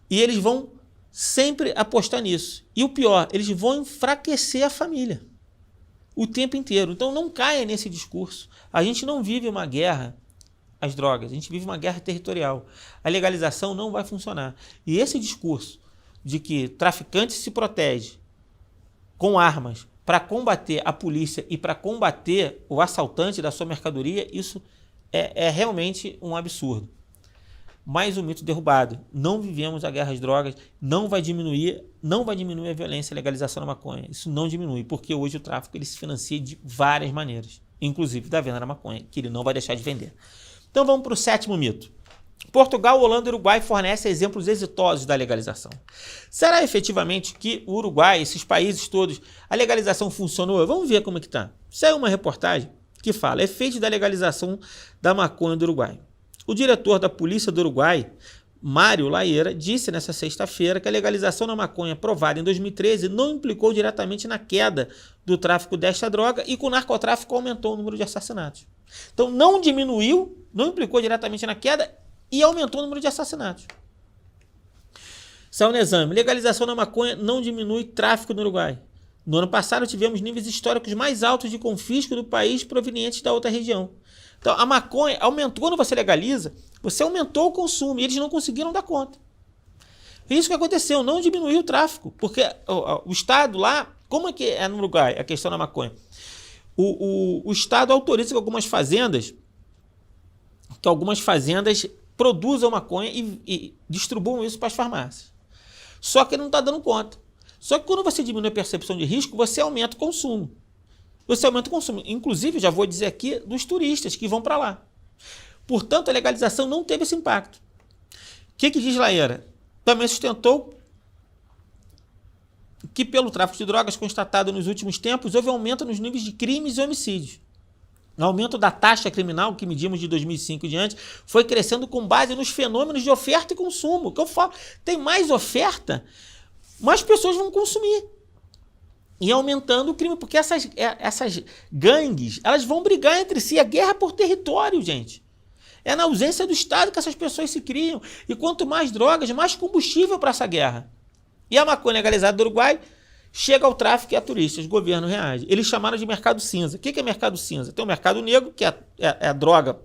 E eles vão sempre apostar nisso. E o pior, eles vão enfraquecer a família o tempo inteiro. Então não caia nesse discurso. A gente não vive uma guerra às drogas, a gente vive uma guerra territorial. A legalização não vai funcionar. E esse discurso de que traficante se protege com armas para combater a polícia e para combater o assaltante da sua mercadoria, isso é realmente um absurdo. Mais um mito derrubado. Não vivemos a guerra às drogas, não vai diminuir a violência e a legalização da maconha. Isso não diminui, porque hoje o tráfico ele se financia de várias maneiras, inclusive da venda da maconha, que ele não vai deixar de vender. Então vamos para o 7º mito. Portugal, Holanda e Uruguai fornecem exemplos exitosos da legalização. Será efetivamente que o Uruguai, esses países todos, a legalização funcionou? Vamos ver como é que está. Saiu uma reportagem que fala efeitos da legalização da maconha do Uruguai. O diretor da Polícia do Uruguai, Mário Laeira, disse nesta sexta-feira que a legalização da maconha aprovada em 2013 não implicou diretamente na queda do tráfico desta droga e que o narcotráfico aumentou o número de assassinatos. Então não diminuiu, não implicou diretamente na queda e aumentou o número de assassinatos. Saiu no exame. Legalização da maconha não diminui tráfico no Uruguai. No ano passado tivemos níveis históricos mais altos de confisco do país provenientes da outra região. Então a maconha aumentou, quando você legaliza, você aumentou o consumo e eles não conseguiram dar conta. Isso que aconteceu, não diminuiu o tráfico, porque o Estado lá, como é que é no Uruguai a questão da maconha? O Estado autoriza que algumas fazendas produzam maconha e distribuam isso para as farmácias. Só que ele não está dando conta. Só que quando você diminui a percepção de risco, você aumenta o consumo. Inclusive, já vou dizer aqui, dos turistas que vão para lá. Portanto, a legalização não teve esse impacto. O que diz Laeira? Também sustentou que pelo tráfico de drogas constatado nos últimos tempos, houve aumento nos níveis de crimes e homicídios. O aumento da taxa criminal, que medimos de 2005 em diante, foi crescendo com base nos fenômenos de oferta e consumo. O que eu falo, tem mais oferta, mais pessoas vão consumir. E aumentando o crime, porque essas gangues, elas vão brigar entre si. A guerra por território, gente. É na ausência do Estado que essas pessoas se criam. E quanto mais drogas, mais combustível para essa guerra. E a maconha legalizada do Uruguai chega ao tráfico e a turistas. O governo reage. Eles chamaram de mercado cinza. O que é mercado cinza? Tem o mercado negro, que é a droga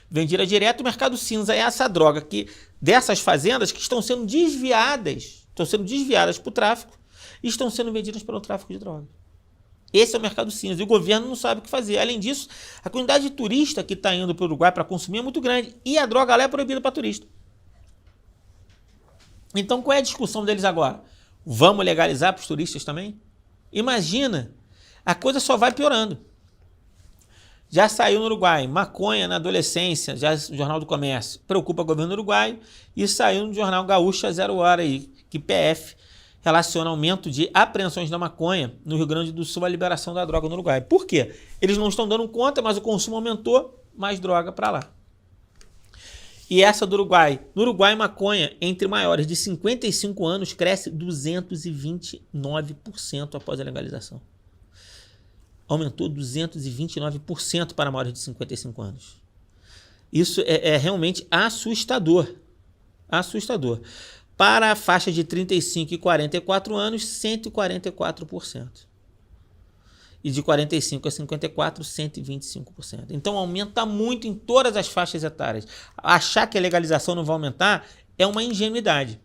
vendida direto. O mercado cinza é essa droga dessas fazendas que estão sendo desviadas para o tráfico e estão sendo vendidas pelo tráfico de drogas. Esse é o mercado cinza. E o governo não sabe o que fazer. Além disso, a quantidade de turista que está indo para o Uruguai para consumir é muito grande. E a droga lá é proibida para turista. Então, qual é a discussão deles agora? Vamos legalizar para os turistas também? Imagina, a coisa só vai piorando. Já saiu no Uruguai, maconha na adolescência, já no Jornal do Comércio, preocupa o governo uruguaio, e saiu no Jornal Gaúcha 0 Hora, aí, que PF relaciona aumento de apreensões da maconha no Rio Grande do Sul à liberação da droga no Uruguai. Por quê? Eles não estão dando conta, mas o consumo aumentou, mais droga para lá. E essa do Uruguai. No Uruguai, maconha entre maiores de 55 anos cresce 229% após a legalização. Aumentou 229% para maiores de 55 anos. Isso é realmente assustador. Assustador. Para a faixa de 35 e 44 anos, 144%. E de 45 a 54, 125%. Então aumenta muito em todas as faixas etárias. Achar que a legalização não vai aumentar é uma ingenuidade.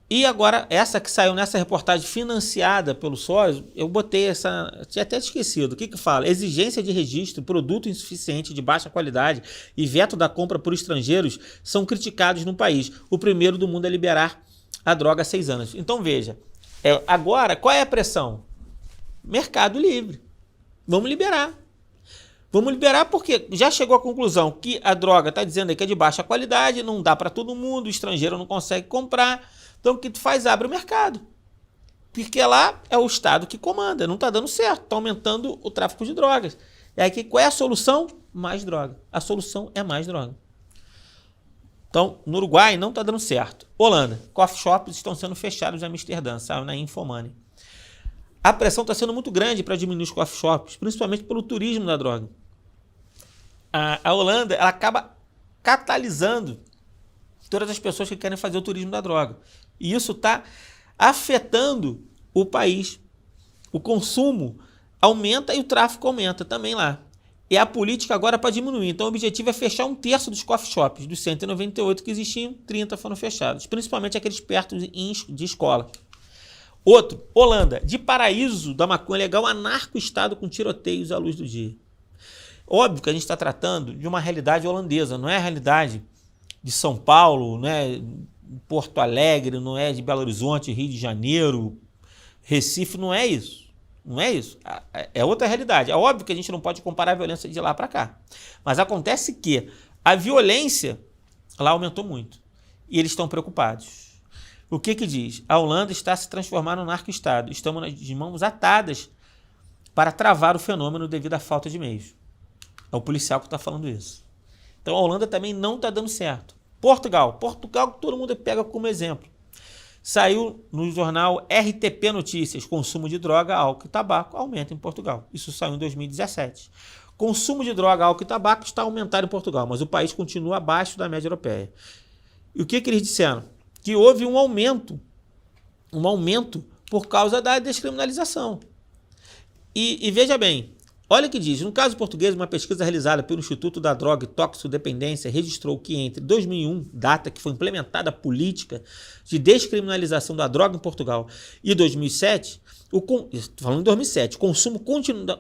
E agora, essa que saiu nessa reportagem financiada pelo SOS, eu botei essa... Tinha até esquecido. O que fala? Exigência de registro, produto insuficiente de baixa qualidade e veto da compra por estrangeiros são criticados no país. O primeiro do mundo a liberar a droga há 6 anos. Então veja, agora, qual é a pressão? Mercado livre. Vamos liberar. Vamos liberar porque já chegou à conclusão que a droga está dizendo aí que é de baixa qualidade, não dá para todo mundo, o estrangeiro não consegue comprar. Então o que tu faz? Abre o mercado. Porque lá é o Estado que comanda, não está dando certo, está aumentando o tráfico de drogas. E aí qual é a solução? Mais droga. A solução é mais droga. Então, no Uruguai não está dando certo. Holanda, coffee shops estão sendo fechados em Amsterdã, saiu na Infomoney. A pressão está sendo muito grande para diminuir os coffee shops, principalmente pelo turismo da droga. A Holanda ela acaba catalisando todas as pessoas que querem fazer o turismo da droga. E isso está afetando o país. O consumo aumenta e o tráfico aumenta também lá. E a política agora para diminuir. Então o objetivo é fechar 1/3 dos coffee shops. Dos 198 que existiam, 30 foram fechados. Principalmente aqueles perto de escola. Outro, Holanda, de paraíso da maconha legal, anarco-estado com tiroteios à luz do dia. Óbvio que a gente está tratando de uma realidade holandesa, não é a realidade de São Paulo, não é Porto Alegre, não é de Belo Horizonte, Rio de Janeiro, Recife, não é isso. Não é isso. É outra realidade. É óbvio que a gente não pode comparar a violência de lá para cá. Mas acontece que a violência lá aumentou muito. E eles estão preocupados. O que diz? A Holanda está se transformando no narco-estado. Estamos de mãos atadas para travar o fenômeno devido à falta de meios. É o policial que está falando isso. Então a Holanda também não está dando certo. Portugal que todo mundo pega como exemplo. Saiu no jornal RTP Notícias, consumo de droga, álcool e tabaco aumenta em Portugal. Isso saiu em 2017. Consumo de droga, álcool e tabaco está aumentando em Portugal, mas o país continua abaixo da média europeia. E o que eles disseram? Que houve um aumento por causa da descriminalização. E veja bem, olha o que diz, no caso português, uma pesquisa realizada pelo Instituto da Droga e Toxicodependência registrou que entre 2001, data que foi implementada a política de descriminalização da droga em Portugal, e 2007, falando em 2007, o consumo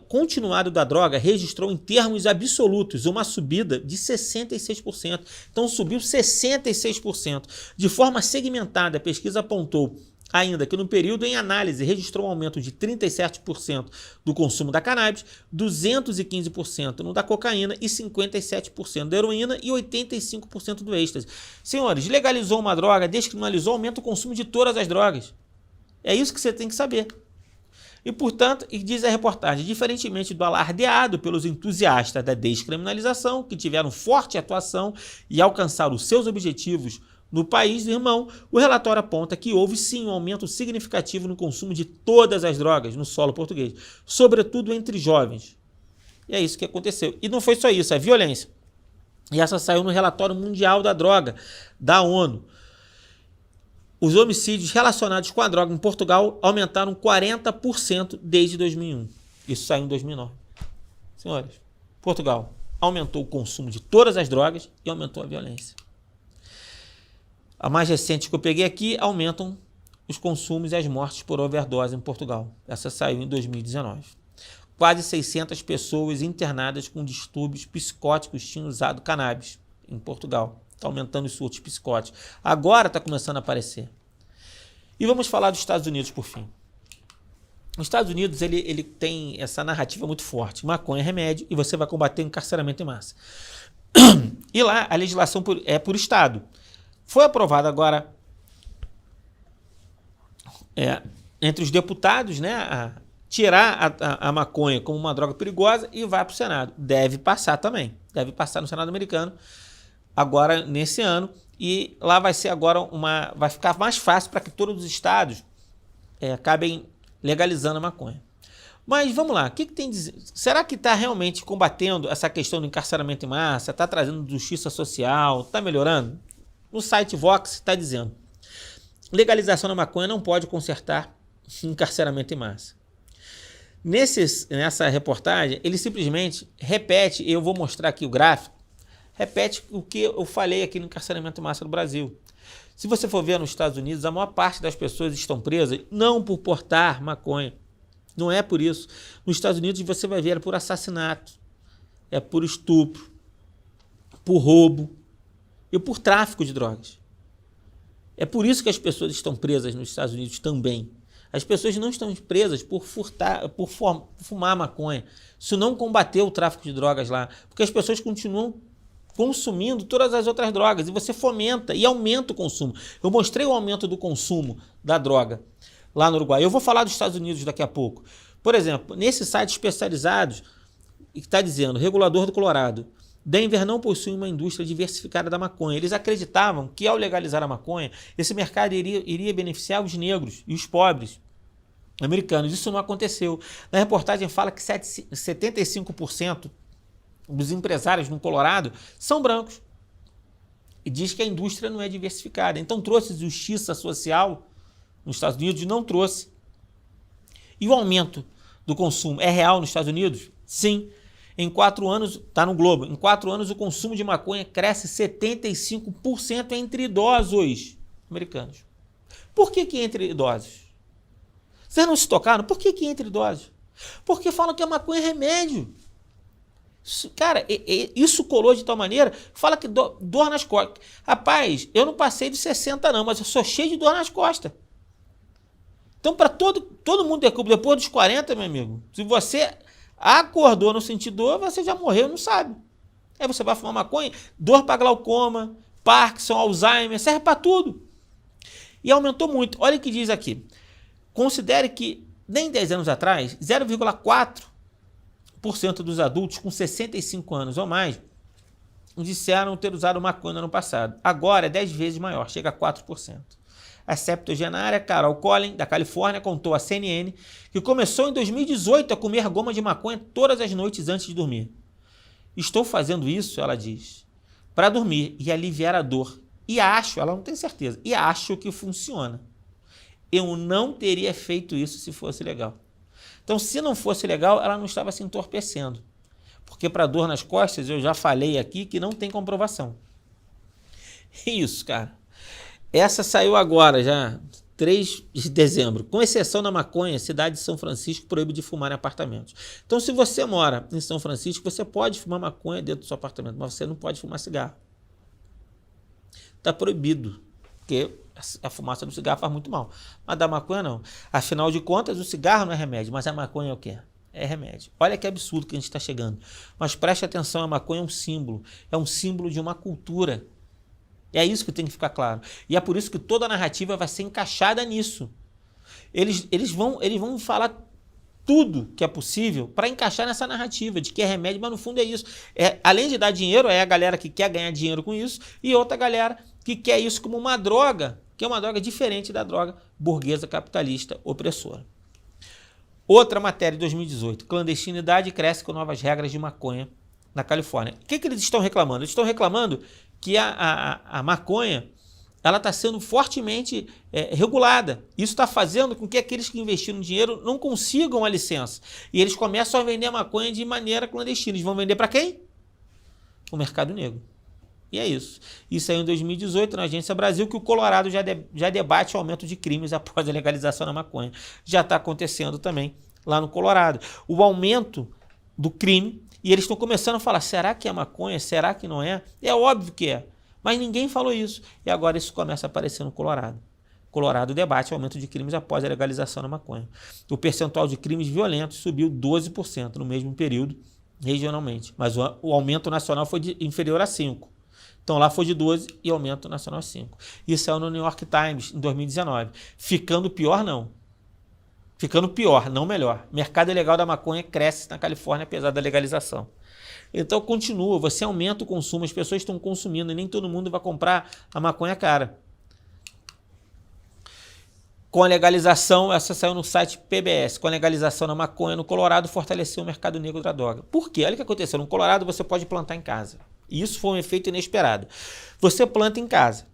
continuado da droga registrou em termos absolutos uma subida de 66%. Então subiu 66%. De forma segmentada, a pesquisa apontou ainda que no período em análise registrou um aumento de 37% do consumo da cannabis, 215% no da cocaína e 57% da heroína e 85% do êxtase. Senhores, legalizou uma droga, descriminalizou, aumenta o consumo de todas as drogas. É isso que você tem que saber. E, portanto, diz a reportagem, diferentemente do alardeado pelos entusiastas da descriminalização, que tiveram forte atuação e alcançaram os seus objetivos no país, irmão, o relatório aponta que houve sim um aumento significativo no consumo de todas as drogas no solo português, sobretudo entre jovens. E é isso que aconteceu. E não foi só isso, é violência. E essa saiu no relatório mundial da droga, da ONU. Os homicídios relacionados com a droga em Portugal aumentaram 40% desde 2001. Isso saiu em 2009. Senhores, Portugal aumentou o consumo de todas as drogas e aumentou a violência. A mais recente que eu peguei aqui, aumentam os consumos e as mortes por overdose em Portugal. Essa saiu em 2019. Quase 600 pessoas internadas com distúrbios psicóticos tinham usado cannabis em Portugal. Está aumentando os surtos psicóticos. Agora está começando a aparecer. E vamos falar dos Estados Unidos por fim. Os Estados Unidos ele tem essa narrativa muito forte. Maconha é remédio e você vai combater o encarceramento em massa. E lá a legislação é por estado. Foi aprovado agora entre os deputados, né, a tirar a maconha como uma droga perigosa e vai para o Senado. Deve passar também. Deve passar no Senado americano agora nesse ano. E lá vai ser agora vai ficar mais fácil para que todos os estados acabem legalizando a maconha. Mas vamos lá, o que tem a dizer? Será que está realmente combatendo essa questão do encarceramento em massa? Está trazendo justiça social? Está melhorando? No site Vox está dizendo: legalização da maconha não pode consertar encarceramento em massa. Nessa reportagem, ele simplesmente repete, eu vou mostrar aqui o gráfico, repete o que eu falei aqui no encarceramento em massa do Brasil. Se você for ver nos Estados Unidos, a maior parte das pessoas estão presas não por portar maconha. Não é por isso. Nos Estados Unidos você vai ver por assassinato, é por estupro, por roubo e por tráfico de drogas. É por isso que as pessoas estão presas nos Estados Unidos também. As pessoas não estão presas por fumar maconha. Isso não combateu o tráfico de drogas lá, porque as pessoas continuam consumindo todas as outras drogas e você fomenta e aumenta o consumo. Eu mostrei o aumento do consumo da droga lá no Uruguai. Eu vou falar dos Estados Unidos daqui a pouco. Por exemplo, nesses sites especializados, está dizendo, regulador do Colorado, Denver não possui uma indústria diversificada da maconha. Eles acreditavam que ao legalizar a maconha, esse mercado iria beneficiar os negros e os pobres americanos. Isso não aconteceu. Na reportagem fala que 75% dos empresários no Colorado são brancos. E diz que a indústria não é diversificada. Então trouxe justiça social nos Estados Unidos? Não trouxe. E o aumento do consumo é real nos Estados Unidos? Sim. Em 4 anos, está no Globo, em 4 anos o consumo de maconha cresce 75% entre idosos americanos. Por que entre idosos? Vocês não se tocaram? Por que entre idosos? Porque falam que a maconha é remédio. Cara, isso colou de tal maneira, fala que dor nas costas. Rapaz, eu não passei de 60 não, mas eu sou cheio de dor nas costas. Então, para todo mundo depois dos 40, meu amigo, se você acordou no sentir dor, você já morreu, não sabe. Aí você vai fumar maconha, dor para glaucoma, Parkinson, Alzheimer, serve para tudo. E aumentou muito. Olha o que diz aqui. Considere que, nem 10 anos atrás, 0,4% dos adultos com 65 anos ou mais disseram ter usado maconha no ano passado. Agora é 10 vezes maior, chega a 4%. A septuagenária Carol Collin, da Califórnia, contou à CNN que começou em 2018 a comer goma de maconha todas as noites antes de dormir. Estou fazendo isso, ela diz, para dormir e aliviar a dor. E acho, ela não tem certeza, e acho que funciona. Eu não teria feito isso se fosse legal. Então, se não fosse legal, ela não estava se entorpecendo. Porque para dor nas costas, eu já falei aqui que não tem comprovação. Isso, cara. Essa saiu agora, já 3 de dezembro. Com exceção da maconha, a cidade de São Francisco proíbe de fumar em apartamentos. Então, se você mora em São Francisco, você pode fumar maconha dentro do seu apartamento, mas você não pode fumar cigarro. Está proibido, porque a fumaça do cigarro faz muito mal. Mas da maconha não. Afinal de contas, o cigarro não é remédio, mas a maconha é o quê? É remédio. Olha que absurdo que a gente está chegando. Mas preste atenção, a maconha é um símbolo de uma cultura. É isso que tem que ficar claro. E é por isso que toda a narrativa vai ser encaixada nisso. Eles vão falar tudo que é possível para encaixar nessa narrativa de que é remédio, mas no fundo é isso. Além de dar dinheiro, é a galera que quer ganhar dinheiro com isso e outra galera que quer isso como uma droga, que é uma droga diferente da droga burguesa capitalista opressora. Outra matéria de 2018. Clandestinidade cresce com novas regras de maconha na Califórnia. O que eles estão reclamando? Eles estão reclamando que a maconha ela está sendo fortemente regulada. Isso está fazendo com que aqueles que investiram dinheiro não consigam a licença. E eles começam a vender a maconha de maneira clandestina. Eles vão vender para quem? O mercado negro. E é isso. Isso saiu em 2018 na Agência Brasil, que o Colorado já debate o aumento de crimes após a legalização da maconha. Já está acontecendo também lá no Colorado. O aumento do crime, e eles estão começando a falar, será que é maconha? Será que não é? É óbvio que é. Mas ninguém falou isso. E agora isso começa a aparecer no Colorado. Colorado debate o aumento de crimes após a legalização da maconha. O percentual de crimes violentos subiu 12% no mesmo período regionalmente. Mas o aumento nacional foi inferior a 5%. Então lá foi de 12 e aumento nacional 5. Isso saiu no New York Times em 2019. Ficando pior, não. Ficando pior, não melhor. O mercado ilegal da maconha cresce na Califórnia apesar da legalização. Então continua, você aumenta o consumo, as pessoas estão consumindo e nem todo mundo vai comprar a maconha cara. Com a legalização, essa saiu no site PBS, com a legalização da maconha no Colorado, fortaleceu o mercado negro da droga. Por quê? Olha o que aconteceu. No Colorado você pode plantar em casa. E isso foi um efeito inesperado. Você planta em casa.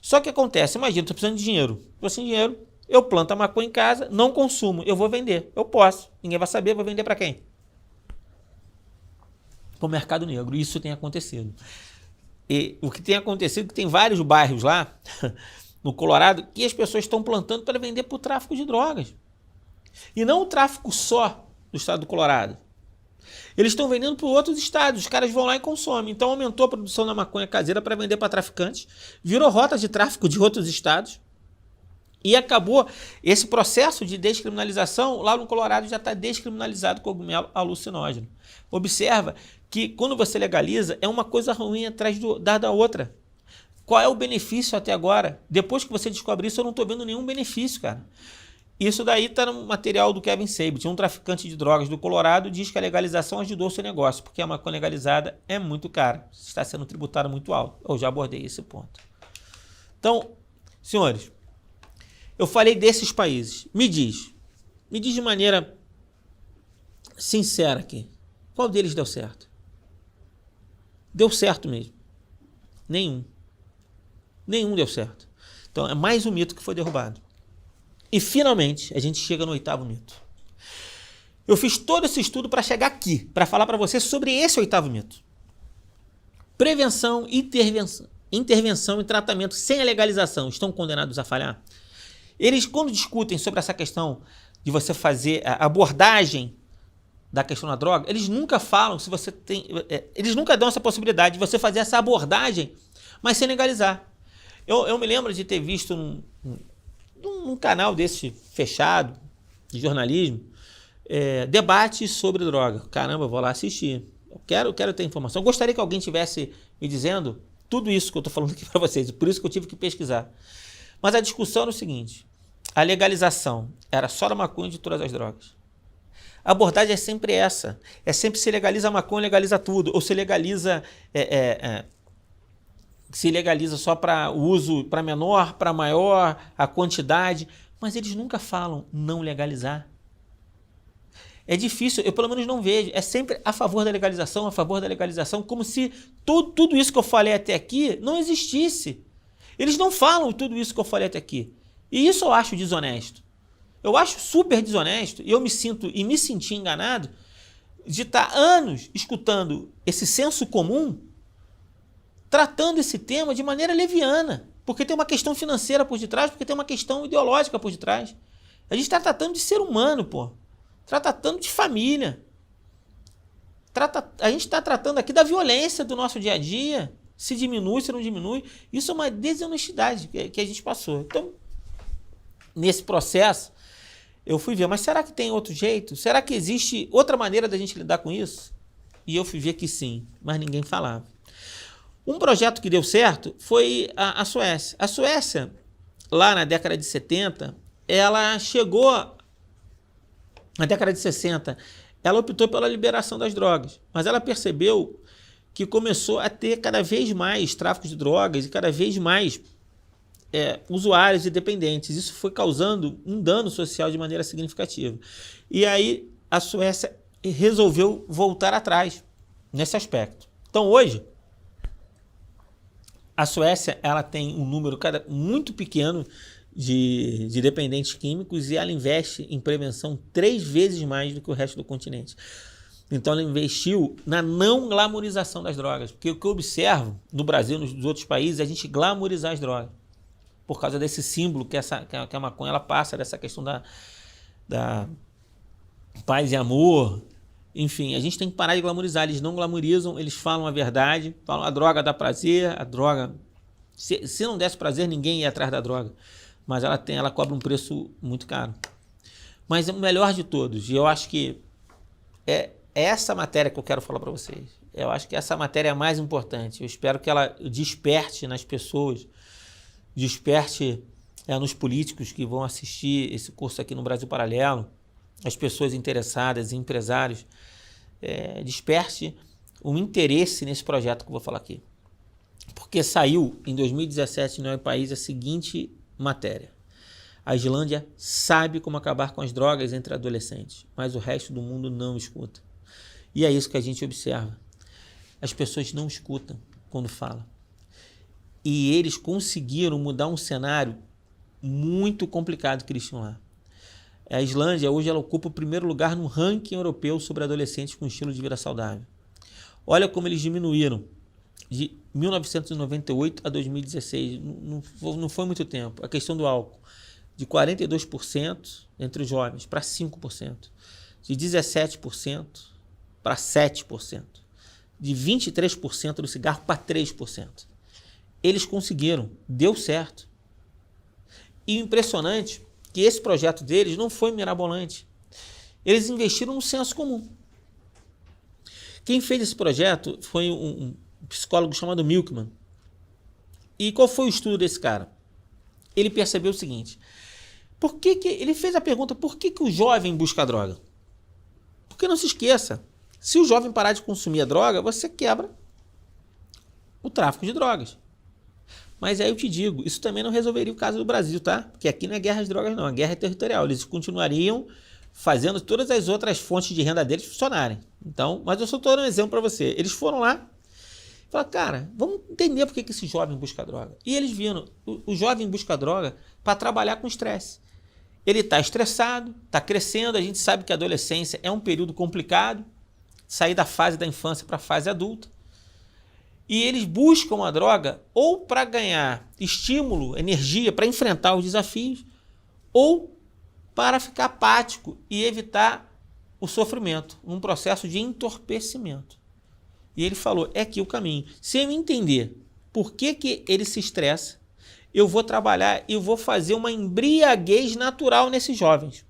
Só que acontece, imagina, estou precisando de dinheiro. Estou sem dinheiro, eu planto a maconha em casa, não consumo, eu vou vender. Eu posso. Ninguém vai saber, vou vender para quem? Para o mercado negro. Isso tem acontecido. E o que tem acontecido é que tem vários bairros lá, no Colorado, que as pessoas estão plantando para vender para o tráfico de drogas. E não o tráfico só do estado do Colorado. Eles estão vendendo para outros estados, os caras vão lá e consomem. Então aumentou a produção da maconha caseira para vender para traficantes, virou rota de tráfico de outros estados. E acabou esse processo de descriminalização, lá no Colorado já está descriminalizado o cogumelo alucinógeno. Observa que quando você legaliza, é uma coisa ruim atrás da outra. Qual é o benefício até agora? Depois que você descobre isso, eu não estou vendo nenhum benefício, cara. Isso daí está no material do Kevin Sabet. Um traficante de drogas do Colorado diz que a legalização ajudou o seu negócio, porque a maconha legalizada é muito cara, está sendo tributada muito alto. Eu já abordei esse ponto. Então, senhores, eu falei desses países. Me diz de maneira sincera aqui, qual deles deu certo? Deu certo mesmo? Nenhum. Nenhum deu certo. Então, é mais um mito que foi derrubado. E, finalmente, a gente chega no 8º mito. Eu fiz todo esse estudo para chegar aqui, para falar para você sobre esse 8º mito. Prevenção, intervenção e tratamento sem a legalização estão condenados a falhar? Eles, quando discutem sobre essa questão de você fazer a abordagem da questão da droga, eles nunca falam se você tem... Eles nunca dão essa possibilidade de você fazer essa abordagem, mas sem legalizar. Eu me lembro de ter visto num canal desse fechado, de jornalismo, debate sobre droga. Caramba, eu vou lá assistir. Eu quero ter informação. Eu gostaria que alguém tivesse me dizendo tudo isso que eu estou falando aqui para vocês. Por isso que eu tive que pesquisar. Mas a discussão era o seguinte. A legalização era só da maconha de todas as drogas. A abordagem é sempre essa. É sempre se legaliza a maconha, legaliza tudo. Ou se legaliza... se legaliza só para o uso para menor, para maior, a quantidade, mas eles nunca falam não legalizar. É difícil, eu pelo menos não vejo, é sempre a favor da legalização, como se tudo isso que eu falei até aqui não existisse. Eles não falam tudo isso que eu falei até aqui. E isso eu acho desonesto. Eu acho super desonesto e eu me senti enganado de estar anos escutando esse senso comum tratando esse tema de maneira leviana, porque tem uma questão financeira por detrás, porque tem uma questão ideológica por detrás. A gente está tratando de ser humano, pô. Está tratando de família. A gente está tratando aqui da violência do nosso dia a dia, se diminui, se não diminui. Isso é uma desonestidade que a gente passou. Então, nesse processo, eu fui ver, mas será que tem outro jeito? Será que existe outra maneira da gente lidar com isso? E eu fui ver que sim, mas ninguém falava. Um projeto que deu certo foi a Suécia. A Suécia, lá na década de 70, ela chegou... Na década de 60, ela optou pela liberação das drogas, mas ela percebeu que começou a ter cada vez mais tráfico de drogas e cada vez mais usuários e dependentes. Isso foi causando um dano social de maneira significativa. E aí a Suécia resolveu voltar atrás nesse aspecto. Então hoje, a Suécia ela tem um número muito pequeno de dependentes químicos e ela investe em prevenção 3 vezes mais do que o resto do continente. Então ela investiu na não glamorização das drogas, porque o que eu observo no Brasil e nos outros países é a gente glamorizar as drogas, por causa desse símbolo que a maconha ela passa, dessa questão da paz e amor. Enfim, a gente tem que parar de glamorizar. Eles não glamorizam, eles falam a verdade, falam a droga dá prazer, a droga... Se não desse prazer, ninguém ia atrás da droga. Mas ela cobra um preço muito caro. Mas é o melhor de todos, e eu acho que é essa matéria que eu quero falar para vocês. Eu acho que essa matéria é a mais importante. Eu espero que ela desperte nas pessoas, desperte nos políticos que vão assistir esse curso aqui no Brasil Paralelo, as pessoas interessadas, empresários, desperte um interesse nesse projeto que eu vou falar aqui. Porque saiu em 2017 no País a seguinte matéria. A Islândia sabe como acabar com as drogas entre adolescentes, mas o resto do mundo não escuta. E é isso que a gente observa. As pessoas não escutam quando falam. E eles conseguiram mudar um cenário muito complicado que eles tinham lá. A Islândia hoje ela ocupa o primeiro lugar no ranking europeu sobre adolescentes com estilo de vida saudável. Olha como eles diminuíram de 1998 a 2016, não foi muito tempo, a questão do álcool, de 42% entre os jovens para 5%, de 17% para 7%, de 23% do cigarro para 3%. Eles conseguiram, deu certo. E o impressionante é que esse projeto deles não foi mirabolante. Eles investiram no senso comum. Quem fez esse projeto foi um psicólogo chamado Milkman. E qual foi o estudo desse cara? Ele percebeu o seguinte: ele fez a pergunta, por que o jovem busca a droga? Porque não se esqueça, se o jovem parar de consumir a droga, você quebra o tráfico de drogas. Mas aí eu te digo, isso também não resolveria o caso do Brasil, tá? Porque aqui não é guerra de drogas não, é guerra territorial. Eles continuariam fazendo todas as outras fontes de renda deles funcionarem. Então, mas eu só estou dando um exemplo para você. Eles foram lá e falaram, cara, vamos entender por que esse jovem busca droga. E eles viram, o jovem busca droga para trabalhar com estresse. Ele está estressado, está crescendo, a gente sabe que a adolescência é um período complicado, sair da fase da infância para a fase adulta. E eles buscam a droga ou para ganhar estímulo, energia para enfrentar os desafios, ou para ficar apático e evitar o sofrimento, um processo de entorpecimento. E ele falou, é aqui o caminho. Se eu entender por que ele se estressa, eu vou trabalhar e vou fazer uma embriaguez natural nesses jovens.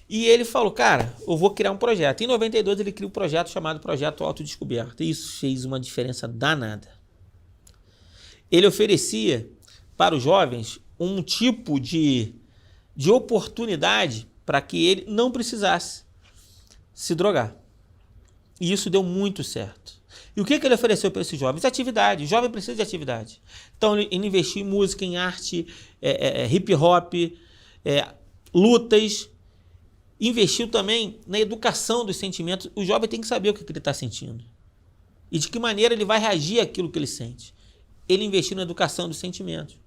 E ele falou, cara, eu vou criar um projeto. Em 92 ele criou um projeto chamado Projeto Autodescoberta. E isso fez uma diferença danada. Ele oferecia para os jovens um tipo de oportunidade para que ele não precisasse se drogar. E isso deu muito certo. E o que ele ofereceu para esses jovens? Atividade. O jovem precisa de atividade. Então ele investiu em música, em arte, hip hop, lutas. Investiu também na educação dos sentimentos. O jovem tem que saber o que ele está sentindo. E de que maneira ele vai reagir àquilo que ele sente. Ele investiu na educação dos sentimentos.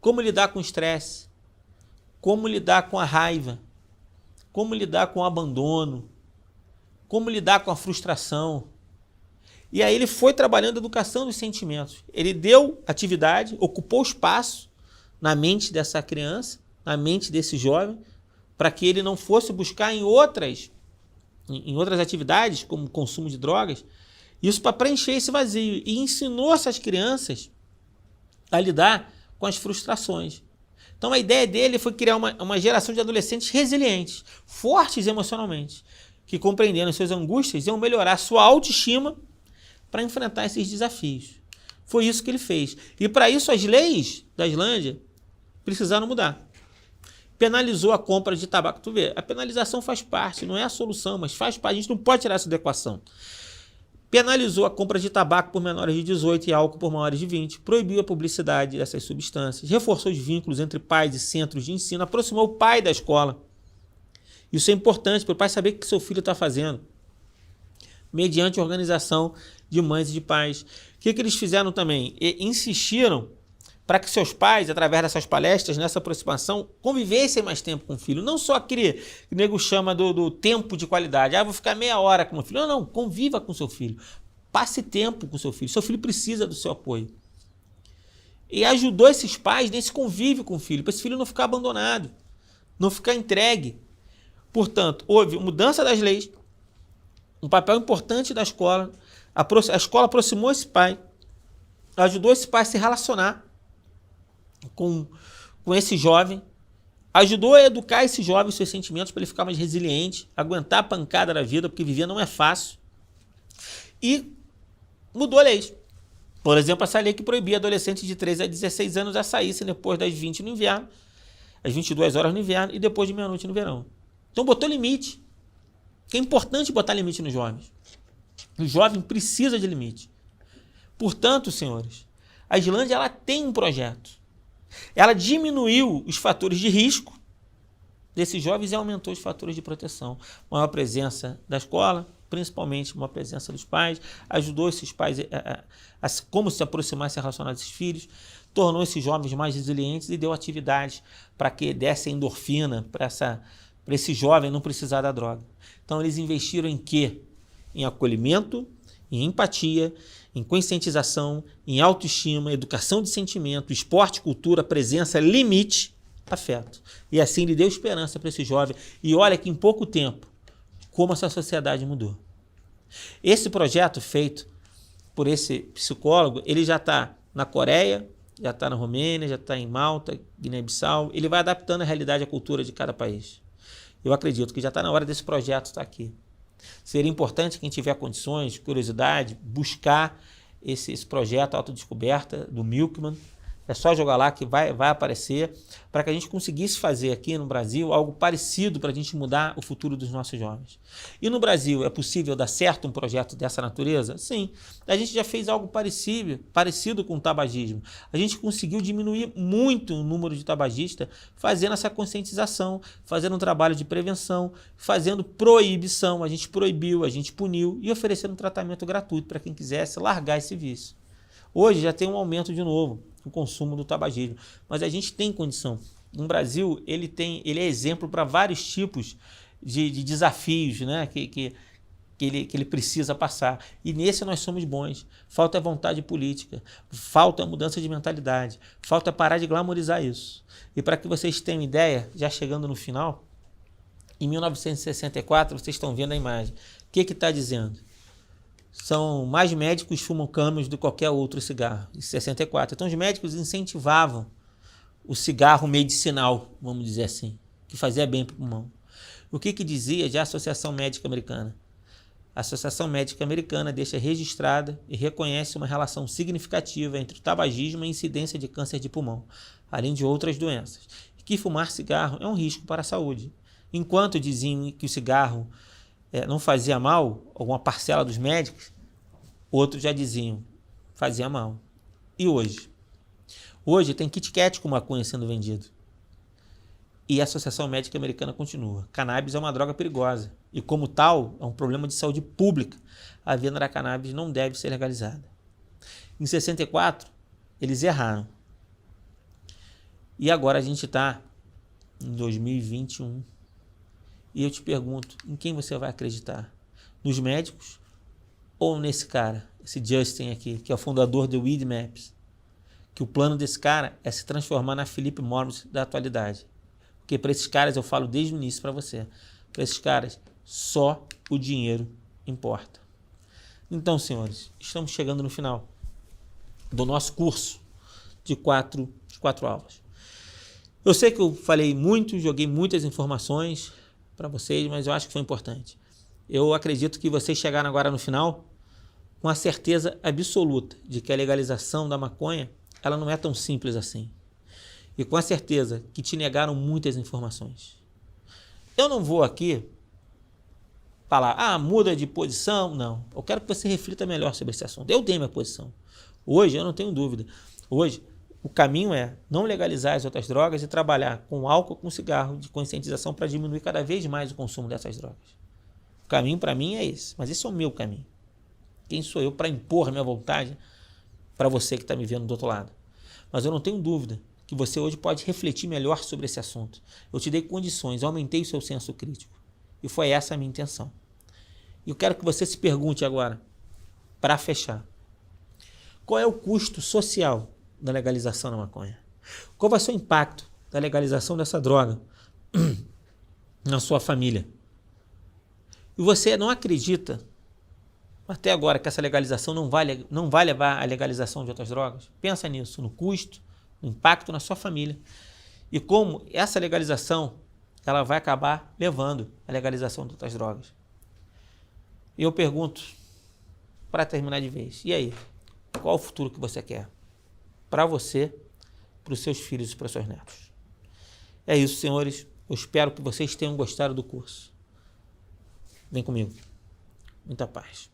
Como lidar com o estresse. Como lidar com a raiva. Como lidar com o abandono. Como lidar com a frustração. E aí ele foi trabalhando a educação dos sentimentos. Ele deu atividade, ocupou espaço na mente dessa criança, na mente desse jovem, para que ele não fosse buscar em outras atividades, como consumo de drogas, isso para preencher esse vazio. E ensinou essas crianças a lidar com as frustrações. Então a ideia dele foi criar uma geração de adolescentes resilientes, fortes emocionalmente, que compreendendo suas angústias iam melhorar sua autoestima para enfrentar esses desafios. Foi isso que ele fez. E para isso as leis da Islândia precisaram mudar. Penalizou a compra de tabaco. Tu vê, a penalização faz parte, não é a solução, mas faz parte. A gente não pode tirar isso da equação. Penalizou a compra de tabaco por menores de 18 e álcool por maiores de 20, proibiu a publicidade dessas substâncias, reforçou os vínculos entre pais e centros de ensino, aproximou o pai da escola. Isso é importante para o pai saber o que seu filho está fazendo, mediante a organização de mães e de pais. O que eles fizeram também? Insistiram para que seus pais, através dessas palestras, nessa aproximação, convivessem mais tempo com o filho. Não só aquele que o nego chama do tempo de qualidade. Vou ficar meia hora com o meu filho. Não, conviva com o seu filho. Passe tempo com o seu filho. Seu filho precisa do seu apoio. E ajudou esses pais nesse convívio com o filho, para esse filho não ficar abandonado, não ficar entregue. Portanto, houve mudança das leis, um papel importante da escola. A escola aproximou esse pai, ajudou esse pai a se relacionar com esse jovem, ajudou a educar esse jovem, seus sentimentos, para ele ficar mais resiliente, aguentar a pancada da vida, porque viver não é fácil. E mudou a lei. Por exemplo, essa lei que proibia adolescentes de 13 a 16 anos a saírem depois das 20 no inverno, às 22 horas no inverno e depois de meia-noite no verão. Então botou limite. É importante botar limite nos jovens. O jovem precisa de limite. Portanto, senhores, a Islândia ela tem um projeto. Ela diminuiu os fatores de risco desses jovens e aumentou os fatores de proteção. Maior presença da escola, principalmente uma presença dos pais, ajudou esses pais a como se aproximar e se relacionar com esses filhos, tornou esses jovens mais resilientes e deu atividades para que desse endorfina para esse jovem não precisar da droga. Então eles investiram em quê? Em acolhimento, em empatia, em conscientização, em autoestima, educação de sentimento, esporte, cultura, presença, limite, afeto. E assim ele deu esperança para esse jovem. E olha que em pouco tempo, como essa sociedade mudou. Esse projeto feito por esse psicólogo, ele já está na Coreia, já está na Romênia, já está em Malta, Guiné-Bissau. Ele vai adaptando a realidade e a cultura de cada país. Eu acredito que já está na hora desse projeto estar aqui. Seria importante quem tiver condições, curiosidade, buscar esse projeto Autodescoberta do Milkman. É só jogar lá que vai aparecer, para que a gente conseguisse fazer aqui no Brasil algo parecido para a gente mudar o futuro dos nossos jovens. E no Brasil é possível dar certo um projeto dessa natureza? Sim. A gente já fez algo parecido com o tabagismo. A gente conseguiu diminuir muito o número de tabagistas fazendo essa conscientização, fazendo um trabalho de prevenção, fazendo proibição. A gente proibiu, a gente puniu e oferecendo um tratamento gratuito para quem quisesse largar esse vício. Hoje já tem um aumento de novo no consumo do tabagismo, mas a gente tem condição. No Brasil, ele é exemplo para vários tipos de desafios, né, que ele precisa passar. E nesse nós somos bons. Falta vontade política, falta mudança de mentalidade, falta parar de glamorizar isso. E para que vocês tenham ideia, já chegando no final, em 1964, vocês estão vendo a imagem. O que está dizendo? São mais médicos fumam Camel do que qualquer outro cigarro, em 64. Então os médicos incentivavam o cigarro medicinal, vamos dizer assim, que fazia bem para o pulmão. O que dizia já a Associação Médica Americana? A Associação Médica Americana deixa registrada e reconhece uma relação significativa entre o tabagismo e a incidência de câncer de pulmão, além de outras doenças, e que fumar cigarro é um risco para a saúde. Enquanto diziam que o cigarro não fazia mal, alguma parcela dos médicos, outros já diziam, fazia mal. E hoje? Hoje tem Kit Kat com maconha sendo vendido. E a Associação Médica Americana continua. Cannabis é uma droga perigosa e, como tal, é um problema de saúde pública. A venda da cannabis não deve ser legalizada. Em 64, eles erraram. E agora a gente está em 2021. E eu te pergunto, em quem você vai acreditar? Nos médicos ou nesse cara, esse Justin aqui, que é o fundador do Weed Maps? Que o plano desse cara é se transformar na Philip Morris da atualidade. Porque para esses caras, eu falo desde o início para você, para esses caras, só o dinheiro importa. Então, senhores, estamos chegando no final do nosso curso de quatro aulas. Eu sei que eu falei muito, joguei muitas informações para vocês, mas eu acho que foi importante. Eu acredito que vocês chegaram agora no final com a certeza absoluta de que a legalização da maconha ela não é tão simples assim. E com a certeza que te negaram muitas informações. Eu não vou aqui falar, muda de posição. Não, eu quero que você reflita melhor sobre esse assunto. Eu dei minha posição. Hoje eu não tenho dúvida. Hoje o caminho é não legalizar as outras drogas e trabalhar com álcool, com cigarro, de conscientização para diminuir cada vez mais o consumo dessas drogas. O caminho para mim é esse, mas esse é o meu caminho. Quem sou eu para impor a minha vontade para você que está me vendo do outro lado? Mas eu não tenho dúvida que você hoje pode refletir melhor sobre esse assunto. Eu te dei condições, eu aumentei o seu senso crítico. E foi essa a minha intenção. E eu quero que você se pergunte agora, para fechar, qual é o custo social da legalização da maconha? Qual vai ser o impacto da legalização dessa droga na sua família? E você não acredita, até agora, que essa legalização não vai levar à legalização de outras drogas? Pensa nisso, no custo, no impacto na sua família. E como essa legalização ela vai acabar levando à legalização de outras drogas. E eu pergunto, para terminar de vez, e aí? Qual o futuro que você quer? Para você, para os seus filhos e para os seus netos. É isso, senhores. Eu espero que vocês tenham gostado do curso. Vem comigo. Muita paz.